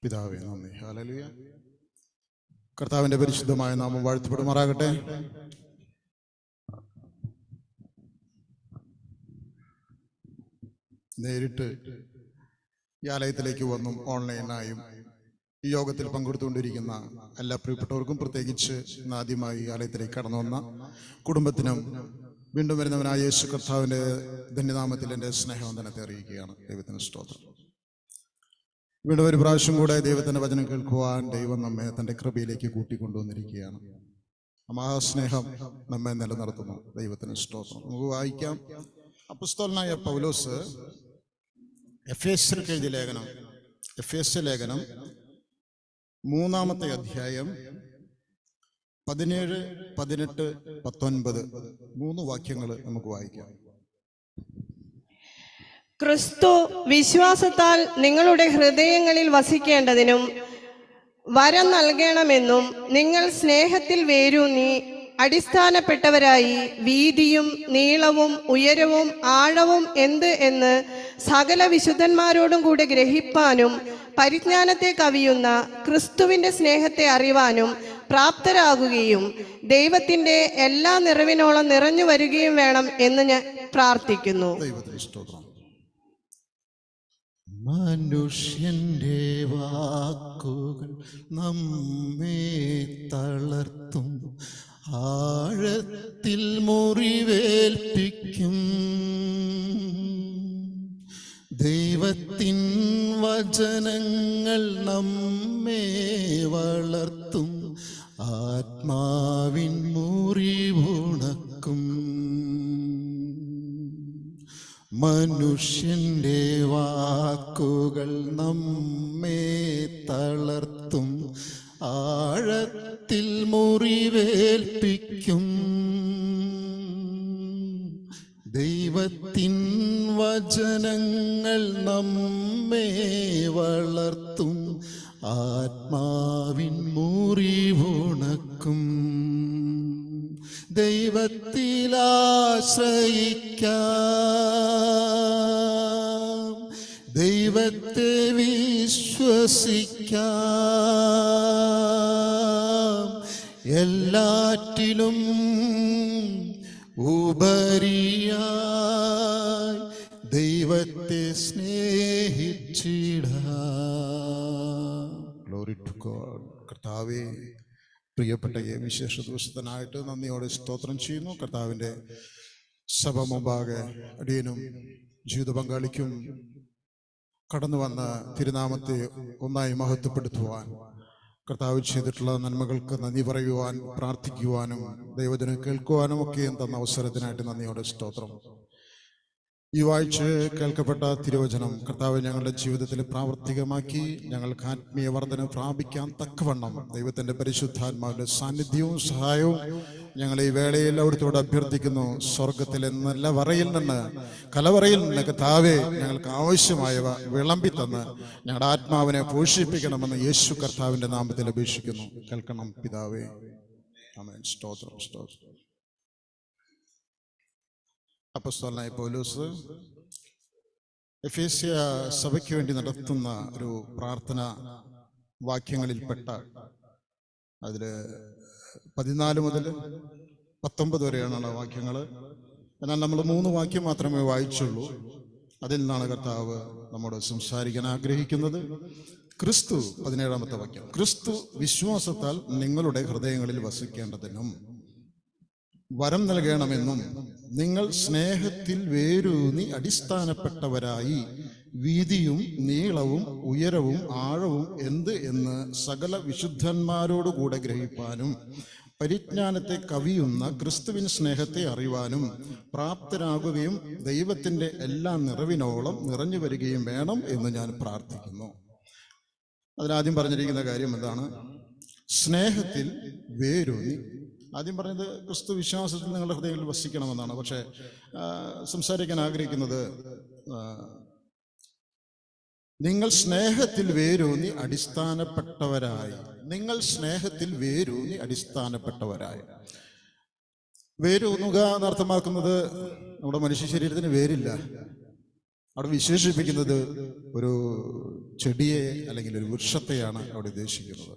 പിതാവേ നന്ദി. ഹല്ലേലൂയ. കർത്താവിന്റെ പരിശുദ്ധമായ നാമം വാഴ്ത്തപ്പെടുമാറാകട്ടെ. നേരിട്ട് ഈ ആലയത്തിലേക്ക് വന്നും ഓൺലൈനായും ഈ യോഗത്തിൽ പങ്കെടുത്തുകൊണ്ടിരിക്കുന്ന എല്ലാ പ്രിയപ്പെട്ടവർക്കും, പ്രത്യേകിച്ച് ആദ്യമായി ഈ ആലയത്തിലേക്ക് കടന്നു വന്ന കുടുംബത്തിനും വീണ്ടും വരുന്നവനായ യേശു കർത്താവിൻ്റെ ധന്യനാമത്തിൽ എൻ്റെ സ്നേഹവന്ദനത്തെ അറിയിക്കുകയാണ്. ദൈവത്തിന് സ്തോത്രം. വീണ്ടും ഒരു പ്രാവശ്യം കൂടെ ദൈവത്തിൻ്റെ വചനം കേൾക്കുവാൻ ദൈവം നമ്മെ തൻ്റെ കൃപയിലേക്ക് കൂട്ടിക്കൊണ്ടുവന്നിരിക്കുകയാണ്. മഹാസ്നേഹം നമ്മെ നിലനിർത്തുന്നു. ദൈവത്തിന് സ്തോത്രം. നമുക്ക് വായിക്കാം. അപ്പോസ്തലനായ പൗലോസ് എഫേസ്യർക്ക് എഴുതിയ ലേഖനം, എഫേസ്യ ലേഖനം 3-ാമത്തെ അധ്യായം 17, 18, 19 3 വാക്യങ്ങൾ നമുക്ക് വായിക്കാം. ക്രിസ്തു വിശ്വാസത്താൽ നിങ്ങളുടെ ഹൃദയങ്ങളിൽ വസിക്കേണ്ടതിനും വരം നൽകണമെന്നും നിങ്ങൾ സ്നേഹത്തിൽ വേരൂന്നി അടിസ്ഥാനപ്പെട്ടവരായി വീതിയും നീളവും ഉയരവും ആഴവും എന്ത് എന്ന് സകല വിശുദ്ധന്മാരോടും കൂടെ ഗ്രഹിപ്പാനും പരിജ്ഞാനത്തെ കവിയുന്ന ക്രിസ്തുവിന്റെ സ്നേഹത്തെ അറിവാനും പ്രാപ്തരാകുകയും ദൈവത്തിന്റെ എല്ലാ നിറവിനോളം നിറഞ്ഞു വരികയും വേണം എന്ന് ഞാൻ പ്രാർത്ഥിക്കുന്നു. മനുഷ്യന്റെ വാക്കുകൾ നമ്മെ തളർത്തും, ആഴത്തിൽ മുറിവേൽപ്പിക്കും. ദൈവത്തിൻ വചനങ്ങൾ നമ്മെ വളർത്തും, ആത്മാവിൻ മുറിവുണക്കും. മനുഷ്യന്റെ വാക്കുകൾ നമ്മെ തളർത്തും, ആഴത്തിൽ മുറിവേൽപ്പിക്കും. ദൈവത്തിൻ വചനങ്ങൾ നമ്മെ വളർത്തും, ആത്മാവിൻ മുറിവുണക്കും. ദൈവത്തിൽ ആശ്രയിക്കാം, ദൈവത്തെ വിശ്വസിക്കാം. എല്ലാറ്റിലും ഉപരിയായി ദൈവത്തെ സ്നേഹിച്ചിടാം. Glory to God. കർത്താവേ, പ്രിയപ്പെട്ട ഈ വിശേഷ ദിവസത്തിനായിട്ട് നന്ദിയോടെ സ്തോത്രം ചെയ്യുന്നു. കർത്താവിൻ്റെ സഭ മുമ്പാകെ അടിയനും ജീവിത പങ്കാളിക്കും കടന്നു വന്ന തിരുനാമത്തെ ഒന്നായി മഹത്വപ്പെടുത്തുവാൻ, കർത്താവ് ചെയ്തിട്ടുള്ള നന്മകൾക്ക് നന്ദി പറയുവാൻ, പ്രാർത്ഥിക്കുവാനും ദൈവത്തിനെ കേൾക്കുവാനും ഒക്കെയും തന്ന അവസരത്തിനായിട്ട് നന്ദിയോടെ സ്തോത്രം. ഈ വാഴ്ച കേൾക്കപ്പെട്ട തിരുവചനം കർത്താവ് ഞങ്ങളുടെ ജീവിതത്തിൽ പ്രാവർത്തികമാക്കി ഞങ്ങൾക്ക് ആത്മീയ വർധന പ്രാപിക്കാൻ തക്കവണ്ണം ദൈവത്തിൻ്റെ പരിശുദ്ധാത്മാവിൻ്റെ സാന്നിധ്യവും സഹായവും ഞങ്ങൾ ഈ വേളയിൽ അവിടുത്തോട് അഭ്യർത്ഥിക്കുന്നു. സ്വർഗത്തിലെ നല്ല വറയിൽ നിന്ന്, കലവറയിൽ നിന്ന് കർത്താവേ ഞങ്ങൾക്ക് ആവശ്യമായവ വിളമ്പി തന്ന് ഞങ്ങളുടെ ആത്മാവിനെ പോഷിപ്പിക്കണമെന്ന് യേശു കർത്താവിൻ്റെ നാമത്തിൽ അപേക്ഷിക്കുന്നു. കേൾക്കണം പിതാവേ. ആമേൻ. സ്തോത്രം, സ്തോത്രം. അപ്പോസ്തലനായ പൗലോസ് എഫേസ്യ സഭയ്ക്ക് വേണ്ടി നടത്തുന്ന ഒരു പ്രാർത്ഥന വാക്യങ്ങളിൽപ്പെട്ട അതിൽ 14 മുതൽ 19 വരെയാണ് വാക്യങ്ങൾ. എന്നാൽ നമ്മൾ 3 വാക്യം മാത്രമേ വായിച്ചുള്ളൂ. അതിൽ നിന്നാണ് കർത്താവ് നമ്മോട് സംസാരിക്കാൻ ആഗ്രഹിക്കുന്നത്. ക്രിസ്തു, 17-ാമത്തെ വാക്യം, ക്രിസ്തു വിശ്വാസത്താൽ നിങ്ങളുടെ ഹൃദയങ്ങളിൽ വസിക്കേണ്ടതിനും വരം നൽകണമെന്നും നിങ്ങൾ സ്നേഹത്തിൽ വേരൂന്നി അടിസ്ഥാനപ്പെട്ടവരായി വീതിയും നീളവും ഉയരവും ആഴവും എന്ത് എന്ന് സകല വിശുദ്ധന്മാരോടുകൂടെ ഗ്രഹിപ്പാനും പരിജ്ഞാനത്തെ കവിയുന്ന ക്രിസ്തുവിൻ സ്നേഹത്തെ അറിവാനും പ്രാപ്തരാകുകയും ദൈവത്തിൻ്റെ എല്ലാ നിറവിനോളം നിറഞ്ഞു വരികയും വേണം എന്ന് ഞാൻ പ്രാർത്ഥിക്കുന്നു. അതിലാദ്യം പറഞ്ഞിരിക്കുന്ന കാര്യം എന്താണ്? സ്നേഹത്തിൽ വേരൂന്നി. ആദ്യം പറഞ്ഞത് ക്രിസ്തു വിശ്വാസത്തിൽ നിങ്ങളുടെ ഹൃദയങ്ങളിൽ വസിക്കണമെന്നാണ്. പക്ഷേ സംസാരിക്കാൻ ആഗ്രഹിക്കുന്നത് നിങ്ങൾ സ്നേഹത്തിൽ വേരൂന്നി അടിസ്ഥാനപ്പെട്ടവരായി. നിങ്ങൾ സ്നേഹത്തിൽ വേരൂന്നി അടിസ്ഥാനപ്പെട്ടവരായി. വേരൂന്നുക എന്നർത്ഥമാക്കുന്നത് നമ്മുടെ മനുഷ്യ ശരീരത്തിന് വേരില്ല. അവിടെ വിശേഷിപ്പിക്കുന്നത് ഒരു ചെടിയെ അല്ലെങ്കിൽ ഒരു വൃക്ഷത്തെയാണ് അവിടെ ഉദ്ദേശിക്കുന്നത്.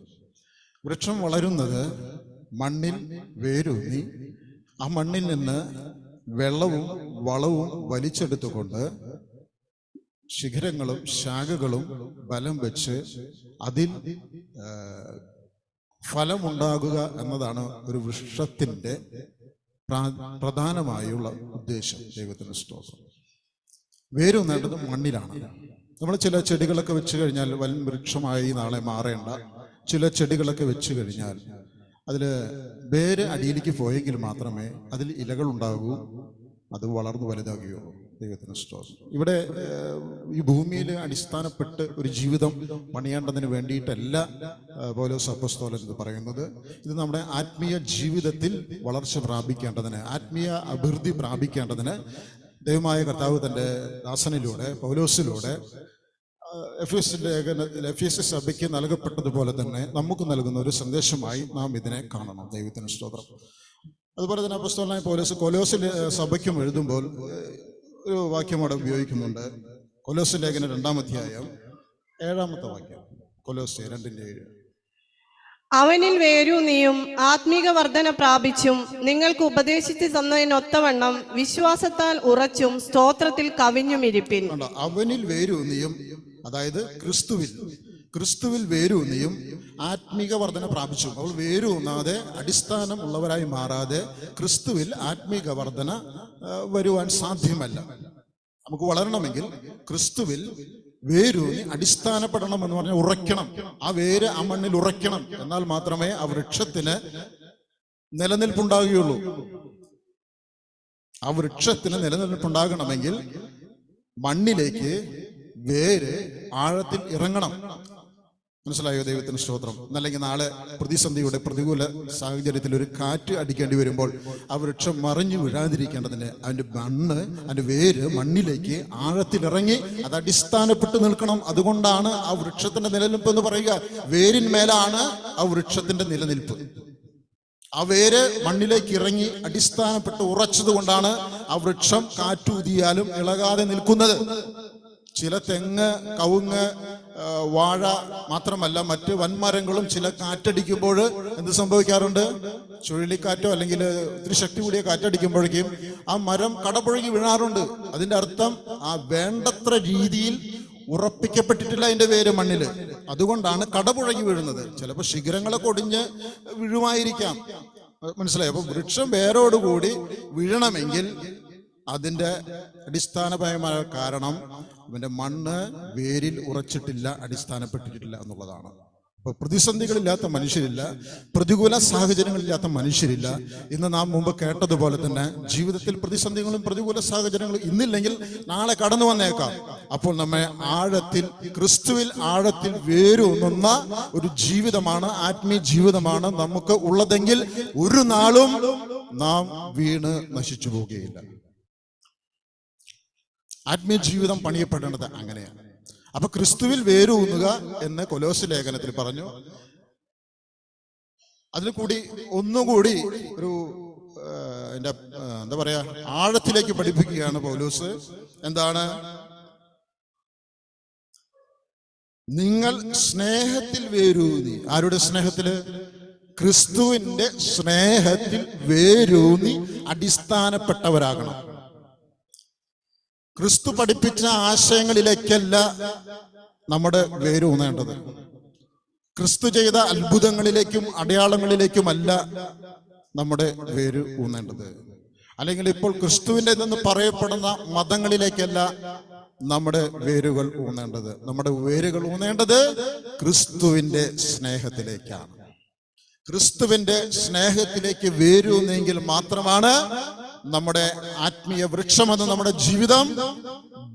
വൃക്ഷം വളരുന്നത് മണ്ണിൽ വേരൂന്നി ആ മണ്ണിൽ നിന്ന് വെള്ളവും വളവും വലിച്ചെടുത്തുകൊണ്ട് ശിഖരങ്ങളും ശാഖകളും ബലം വെച്ച് അതിൽ ഫലമുണ്ടാകുക എന്നതാണ് ഒരു വൃക്ഷത്തിൻ്റെ പ്രധാനമായുള്ള ഉദ്ദേശം. ദൈവത്തിന് സ്തോത്രം. വേരൂന്നേണ്ടത് മണ്ണിലാണ്. നമ്മൾ ചില ചെടികളൊക്കെ വെച്ച് കഴിഞ്ഞാൽ വൻ വൃക്ഷമായി നാളെ മാറേണ്ട ചില ചെടികളൊക്കെ വെച്ച് കഴിഞ്ഞാൽ അതിൽ വേര് അടിയിലേക്ക് പോയെങ്കിൽ മാത്രമേ അതിൽ ഇലകൾ ഉണ്ടാകൂ, അത് വളർന്നു വലുതാകുകയുള്ളൂ. ദൈവത്തിന് സ്തോത്രം. ഇവിടെ ഈ ഭൂമിയിൽ അടിസ്ഥാനപ്പെട്ട് ഒരു ജീവിതം പണിയേണ്ടതിന് വേണ്ടിയിട്ടല്ല പൗലോസ് അപ്പോസ്തലൻ എന്ന് പറയുന്നത്. ഇത് നമ്മുടെ ആത്മീയ ജീവിതത്തിൽ വളർച്ച പ്രാപിക്കേണ്ടതിന്, ആത്മീയ അഭിവൃദ്ധി ദൈവമായ കർത്താവ് തൻ്റെ ദാസനിലൂടെ പൗലോസിലൂടെ എഫേസ്യ സഭയ്ക്ക് നൽകപ്പെട്ടതുപോലെ തന്നെ നമുക്ക് നൽകുന്ന ഒരു സന്ദേശമായി നാം ഇതിനെ കാണണം. ദൈവത്തിന് സ്തോത്രം. അതുപോലെ തന്നെ അപ്പോസ്തലനായ പൗലോസ് കൊലോസ്യ സഭയ്ക്കും എഴുതുമ്പോൾ ഒരു വാക്യം അവിടെ ഉപയോഗിക്കുന്നുണ്ട്. കൊലോസ്യ ലേഖനം 2-ാം അധ്യായം 7-ാമത്തെ വാക്യം. കൊലോസ്യ 2:7. അവനിൽ വേരൂന്നിയും ആത്മീക വർധന പ്രാപിച്ചും നിങ്ങൾക്ക് ഉപദേശിച്ചു തന്നതിനൊത്തവണ്ണം വിശ്വാസത്താൽ ഉറച്ചും സ്തോത്രത്തിൽ കവിഞ്ഞുമിരിപ്പിൻ. അവനിൽ വേരൂന്നിയും, അതായത് ക്രിസ്തുവിൽ വേരൂന്നിയും ആത്മീക വർധന പ്രാപിച്ചു. അവൾ വേരൂന്നാതെ അടിസ്ഥാനം ഉള്ളവരായി മാറാതെ ക്രിസ്തുവിൽ ആത്മീക വർധന വരുവാൻ സാധ്യമല്ല. നമുക്ക് വളരണമെങ്കിൽ ക്രിസ്തുവിൽ വേരൂന്നി അടിസ്ഥാനപ്പെടണം എന്ന് പറഞ്ഞാൽ ഉറയ്ക്കണം. ആ വേര് ആ മണ്ണിൽ ഉറയ്ക്കണം. എന്നാൽ മാത്രമേ ആ വൃക്ഷത്തിന് നിലനിൽപ്പുണ്ടാകുകയുള്ളൂ. ആ വൃക്ഷത്തിന് നിലനിൽപ്പുണ്ടാകണമെങ്കിൽ മണ്ണിലേക്ക് വേര് ആഴത്തിൽ ഇറങ്ങണം. മനസ്സിലായോ? ദൈവത്തിന് സ്തോത്രം. എന്നല്ലെങ്കിൽ നാളെ പ്രതിസന്ധിയുടെ പ്രതികൂല സാഹചര്യത്തിൽ ഒരു കാറ്റ് അടിക്കേണ്ടി വരുമ്പോൾ ആ വൃക്ഷം മറിഞ്ഞു വീഴാതിരിക്കേണ്ടതിന് അതിന്റെ വേര് മണ്ണിലേക്ക് ആഴത്തിലിറങ്ങി അത് അടിസ്ഥാനപ്പെട്ട് നിൽക്കണം. അതുകൊണ്ടാണ് ആ വൃക്ഷത്തിന്റെ നിലനിൽപ്പ് എന്ന് പറയുക. വേരിന്മേലാണ് ആ വൃക്ഷത്തിന്റെ നിലനിൽപ്പ്. ആ വേര് മണ്ണിലേക്ക് ഇറങ്ങി അടിസ്ഥാനപ്പെട്ട് ഉറച്ചത് കൊണ്ടാണ് ആ വൃക്ഷം കാറ്റൂതിയാലും ഇളകാതെ നിൽക്കുന്നത്. ചില തെങ്ങ്, കവുങ്ങ്, വാഴ മാത്രമല്ല മറ്റ് വൻമരങ്ങളും ചില കാറ്റടിക്കുമ്പോൾ എന്ത് സംഭവിക്കാറുണ്ട്? ചുഴലിക്കാറ്റോ അല്ലെങ്കിൽ ഒത്തിരി ശക്തി കൂടിയ കാറ്റടിക്കുമ്പോഴേക്കും ആ മരം കടപുഴകി വീഴാറുണ്ട്. അതിന്റെ അർത്ഥം ആ വേണ്ടത്ര രീതിയിൽ ഉറപ്പിക്കപ്പെട്ടിട്ടില്ല അതിന്റെ വേര് മണ്ണില്. അതുകൊണ്ടാണ് കടപുഴകി വീഴുന്നത്. ചിലപ്പോൾ ശിഖരങ്ങളൊക്കെ ഒടിഞ്ഞ് വീഴുമായിരിക്കാം. മനസ്സിലായി? അപ്പൊ വൃക്ഷം വേരോടുകൂടി വീഴണമെങ്കിൽ അതിൻ്റെ അടിസ്ഥാനപരമായ കാരണം അവൻ്റെ മണ്ണ് വേരിൽ ഉറച്ചിട്ടില്ല, അടിസ്ഥാനപ്പെട്ടിട്ടില്ല എന്നുള്ളതാണ്. അപ്പോൾ പ്രതിസന്ധികളില്ലാത്ത മനുഷ്യരില്ല, പ്രതികൂല സാഹചര്യങ്ങളില്ലാത്ത മനുഷ്യരില്ല. ഇന്ന് നാം മുമ്പ് കേട്ടതുപോലെ തന്നെ ജീവിതത്തിൽ പ്രതിസന്ധികളും പ്രതികൂല സാഹചര്യങ്ങളും ഇന്നില്ലെങ്കിൽ നാളെ കടന്നു വന്നേക്കാം. അപ്പോൾ നമ്മെ ആഴത്തിൽ ക്രിസ്തുവിൽ ആഴത്തിൽ വേരൂന്നുന്ന ഒരു ജീവിതമാണ്, ആത്മീയ ജീവിതമാണ് നമുക്ക് ഉള്ളതെങ്കിൽ ഒരു നാളും നാം വീണ് നശിച്ചു പോവുകയില്ല. ആത്മീയ ജീവിതം പണിയപ്പെടേണ്ടത് അങ്ങനെയാണ്. അപ്പൊ ക്രിസ്തുവിൽ വേരൂന്നുക എന്ന് കൊലോസ്യ ലേഖനത്തിൽ പറഞ്ഞു. അതിൽ കൂടി ഒന്നുകൂടി ഒരു എന്താ പറയാ ആഴത്തിലേക്ക് പഠിപ്പിക്കുകയാണ് പൗലോസ്. എന്താണ്? നിങ്ങൾ സ്നേഹത്തിൽ വേരൂന്നി. ആരുടെ സ്നേഹത്തില്? ക്രിസ്തുവിന്റെ സ്നേഹത്തിൽ വേരൂന്നി അടിസ്ഥാനപ്പെട്ടവരാകണം. ക്രിസ്തു പഠിപ്പിച്ച ആശയങ്ങളിലേക്കല്ല നമ്മുടെ വേരൂന്നേണ്ടത്. ക്രിസ്തു ചെയ്ത അത്ഭുതങ്ങളിലേക്കും അടയാളങ്ങളിലേക്കുമല്ല നമ്മുടെ വേര് ഊന്നേണ്ടത്. അല്ലെങ്കിൽ ഇപ്പോൾ ക്രിസ്തുവിൻ്റെ എന്ന് പറയപ്പെടുന്ന മതങ്ങളിലേക്കല്ല നമ്മുടെ വേരുകൾ ഊന്നേണ്ടത്. നമ്മുടെ വേരുകൾ ഊന്നേണ്ടത് ക്രിസ്തുവിൻ്റെ സ്നേഹത്തിലേക്കാണ്. ക്രിസ്തുവിൻ്റെ സ്നേഹത്തിലേക്ക് വേരൂന്നെങ്കിൽ മാത്രമാണ് നമ്മുടെ ആത്മീയ വൃക്ഷമെന്ന് നമ്മുടെ ജീവിതം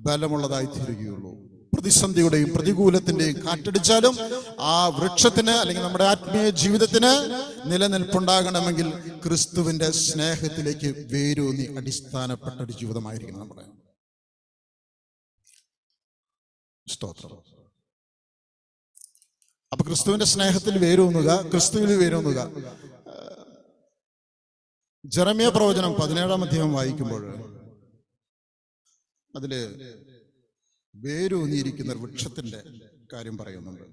ബലമുള്ളതായി തീരുകയുള്ളൂ. പ്രതിസന്ധിയുടെയും പ്രതികൂലത്തിന്റെയും കാറ്റടിച്ചാലും ആ വൃക്ഷത്തിന് അല്ലെങ്കിൽ നമ്മുടെ ആത്മീയ ജീവിതത്തിന് നിലനിൽപ്പുണ്ടാകണമെങ്കിൽ ക്രിസ്തുവിന്റെ സ്നേഹത്തിലേക്ക് വേരൂന്നി അടിസ്ഥാനപ്പെട്ട ഒരു ജീവിതമായിരിക്കണം നമ്മുടെ. സ്തോത്രം. അപ്പൊ ക്രിസ്തുവിന്റെ സ്നേഹത്തിൽ വേരൂന്നുക, ക്രിസ്തുവിൽ വേരൂന്നുക. ജെറമ്യ പ്രവചനം 17-ാം അധ്യായം വായിക്കുമ്പോൾ അതില് വേരൂന്നിയിരിക്കുന്ന ഒരു വൃക്ഷത്തിന്റെ കാര്യം പറയുന്നുണ്ട്.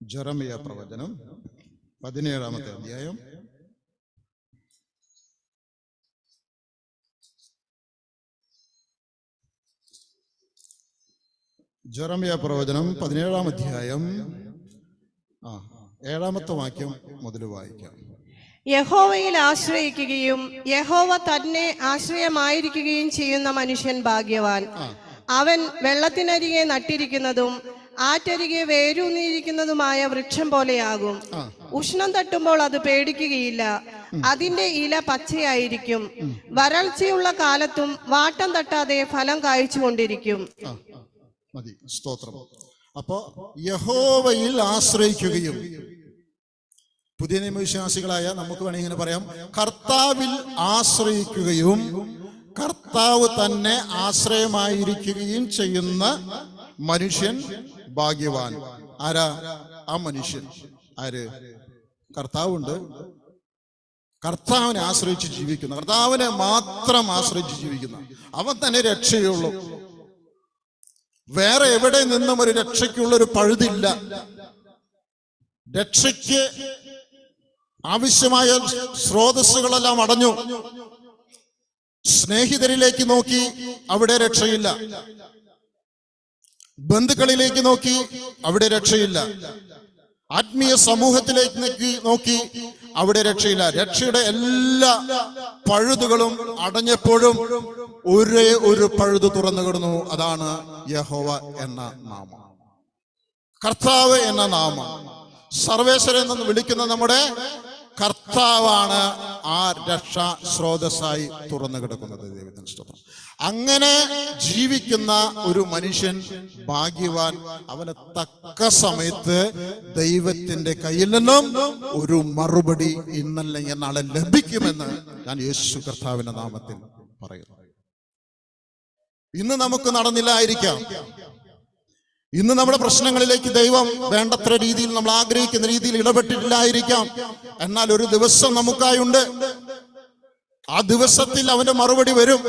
ജെറമിയ പ്രവചനം 17-ാമത്തെ അധ്യായം ജെറമിയ പ്രവചനം 17-ാം അധ്യായം 7-ാമത്തെ വാക്യം മുതൽ വായിക്കാം. യഹോവയിൽ ആശ്രയിക്കുകയും യഹോവ തന്നെ ആശ്രയമായിരിക്കുകയും ചെയ്യുന്ന മനുഷ്യൻ ഭാഗ്യവാൻ. അവൻ വെള്ളത്തിനരികെ നട്ടിരിക്കുന്നതും ആറ്റരികെ വേരൂന്നിയിരിക്കുന്നതുമായ വൃക്ഷം പോലെയാകും. ഉഷ്ണം തട്ടുമ്പോൾ അത് പേടിക്കുകയില്ല. അതിന്റെ ഇല പച്ചയായിരിക്കും. വരൾച്ചയുള്ള കാലത്തും വാട്ടം തട്ടാതെ ഫലം കായ്ച്ചുകൊണ്ടിരിക്കും. മതി, സ്തോത്രം. അപ്പോ യഹോവയിൽ ആശ്രയിക്കുകയും, പുതിയ നിയമവിശ്വാസികളായ നമുക്ക് വേണമെങ്കിൽ ഇങ്ങനെ പറയാം, കർത്താവിൽ ആശ്രയിക്കുകയും കർത്താവ് തന്നെ ആശ്രയമായിരിക്കുകയും ചെയ്യുന്ന മനുഷ്യൻ ഭാഗ്യവാൻ. ആരാ ആ മനുഷ്യൻ? ആര്? കർത്താവുണ്ട്, കർത്താവിനെ ആശ്രയിച്ച് ജീവിക്കുന്ന, കർത്താവിനെ മാത്രം ആശ്രയിച്ച് ജീവിക്കുന്ന, അവൻ തന്നെ രക്ഷയുള്ളൂ. വേറെ എവിടെ നിന്നും ഒരു രക്ഷയ്ക്കുള്ള ഒരു പഴുതില്ല. രക്ഷയ്ക്ക് ആവശ്യമായ സ്രോതസ്സുകളെല്ലാം അടഞ്ഞു. സ്നേഹിതരിലേക്ക് നോക്കി, അവിടെ രക്ഷയില്ല. ബന്ധുക്കളിലേക്ക് നോക്കി, അവിടെ രക്ഷയില്ല. ആത്മീയ സമൂഹത്തിലേക്ക് നോക്കി, അവിടെ രക്ഷയില്ല. രക്ഷയുടെ എല്ലാ പഴുതുകളും അടഞ്ഞപ്പോഴും ഒരേ ഒരു പഴുത് തുറന്നു കിടന്നു. അതാണ് യഹോവ എന്ന നാമം, കർത്താവ് എന്ന നാമം. സർവേശ്വരൻ എന്ന് വിളിക്കുന്ന നമ്മുടെ കർത്താവാണ് ആ രക്ഷാ സ്രോതസ്സായി തുറന്നു കിടക്കുന്നത്. ദൈവത്തിന് സ്തോത്രം. അങ്ങനെ ജീവിക്കുന്ന ഒരു മനുഷ്യൻ ഭാഗ്യവാൻ. അവന് തക്ക സമയത്ത് ദൈവത്തിന്റെ കയ്യിൽ നിന്നും ഒരു മറുപടി ഇന്നല്ലെങ്കിൽ നാളെ ലഭിക്കുമെന്ന് ഞാൻ യേശു കർത്താവിന്റെ നാമത്തിൽ പറയുന്നു. ഇന്ന് നമുക്ക് നടന്നില്ലായിരിക്കാം. ഇന്ന് നമ്മുടെ പ്രശ്നങ്ങളിലേക്ക് ദൈവം വേണ്ടത്ര രീതിയിൽ നമ്മൾ ആഗ്രഹിക്കുന്ന രീതിയിൽ ഇടപെട്ടിട്ടില്ലായിരിക്കാം. എന്നാൽ ഒരു ദിവസം നമുക്കായുണ്ട്. ആ ദിവസത്തിൽ അവന്റെ മറുപടി വരും.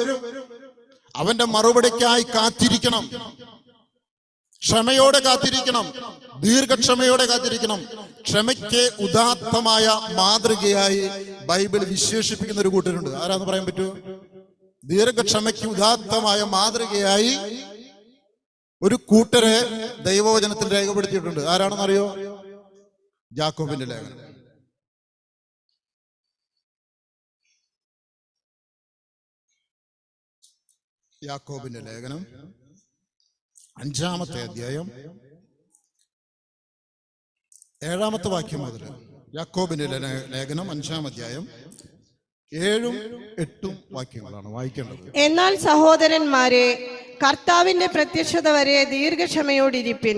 അവന്റെ മറുപടിക്കായി കാത്തിരിക്കണം. ക്ഷമയോടെ കാത്തിരിക്കണം. ദീർഘക്ഷമയോടെ കാത്തിരിക്കണം. ക്ഷമയ്ക്ക് ഉദാത്തമായ മാതൃകയായി ബൈബിൾ വിശേഷിപ്പിക്കുന്ന ഒരു കൂട്ടരുണ്ട്. ആരാന്ന് പറയാൻ പറ്റുമോ? ദീർഘക്ഷമയ്ക്ക് ഉദാത്തമായ മാതൃകയായി ഒരു കൂട്ടരെ ദൈവവചനത്തിൽ രേഖപ്പെടുത്തിയിട്ടുണ്ട്. ആരാണെന്നറിയോ? യാക്കോബിന്റെ ലേഖനം. യാക്കോബിന്റെ ലേഖനം 5-ാമത്തെ അധ്യായം 7-ാമത്തെ വാക്യം മുതൽ. യാക്കോബിന്റെ ലേഖനം 5-ാം അധ്യായം 7ഉം 8ഉം വാക്യങ്ങളാണ് വായിക്കേണ്ടത്. എന്നാൽ സഹോദരന്മാരെ, കർത്താവിന്റെ പ്രത്യക്ഷത വരെ ദീർഘക്ഷമയോടിരിപ്പിൻ.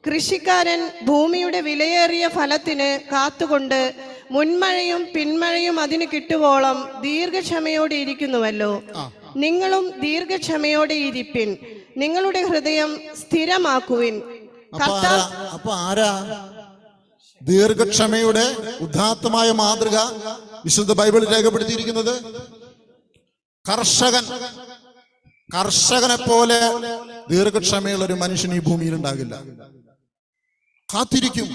കൃഷിക്കാരൻ ഭൂമിയുടെ വിലയേറിയ ഫലത്തിന് കാത്തുകൊണ്ട് മുൻമഴയും പിന്മഴയും അതിന് കിട്ടുവോളം ദീർഘക്ഷമയോടെ ഇരിക്കുന്നുവല്ലോ. നിങ്ങളും ദീർഘക്ഷമയോടെ ഇരിപ്പിൻ. നിങ്ങളുടെ ഹൃദയം സ്ഥിരമാക്കുവിൻ. അപ്പൊ ആരാ ദീർഘക്ഷമയുടെ ഉദാത്തമായ മാതൃക വിശുദ്ധ ബൈബിളിൽ രേഖപ്പെടുത്തിയിരിക്കുന്നത്? കർഷകനെ പോലെ ദീർഘക്ഷമയുള്ള ഒരു മനുഷ്യൻ ഈ ഭൂമിയിൽ ഉണ്ടാകില്ല. കാത്തിരിക്കും.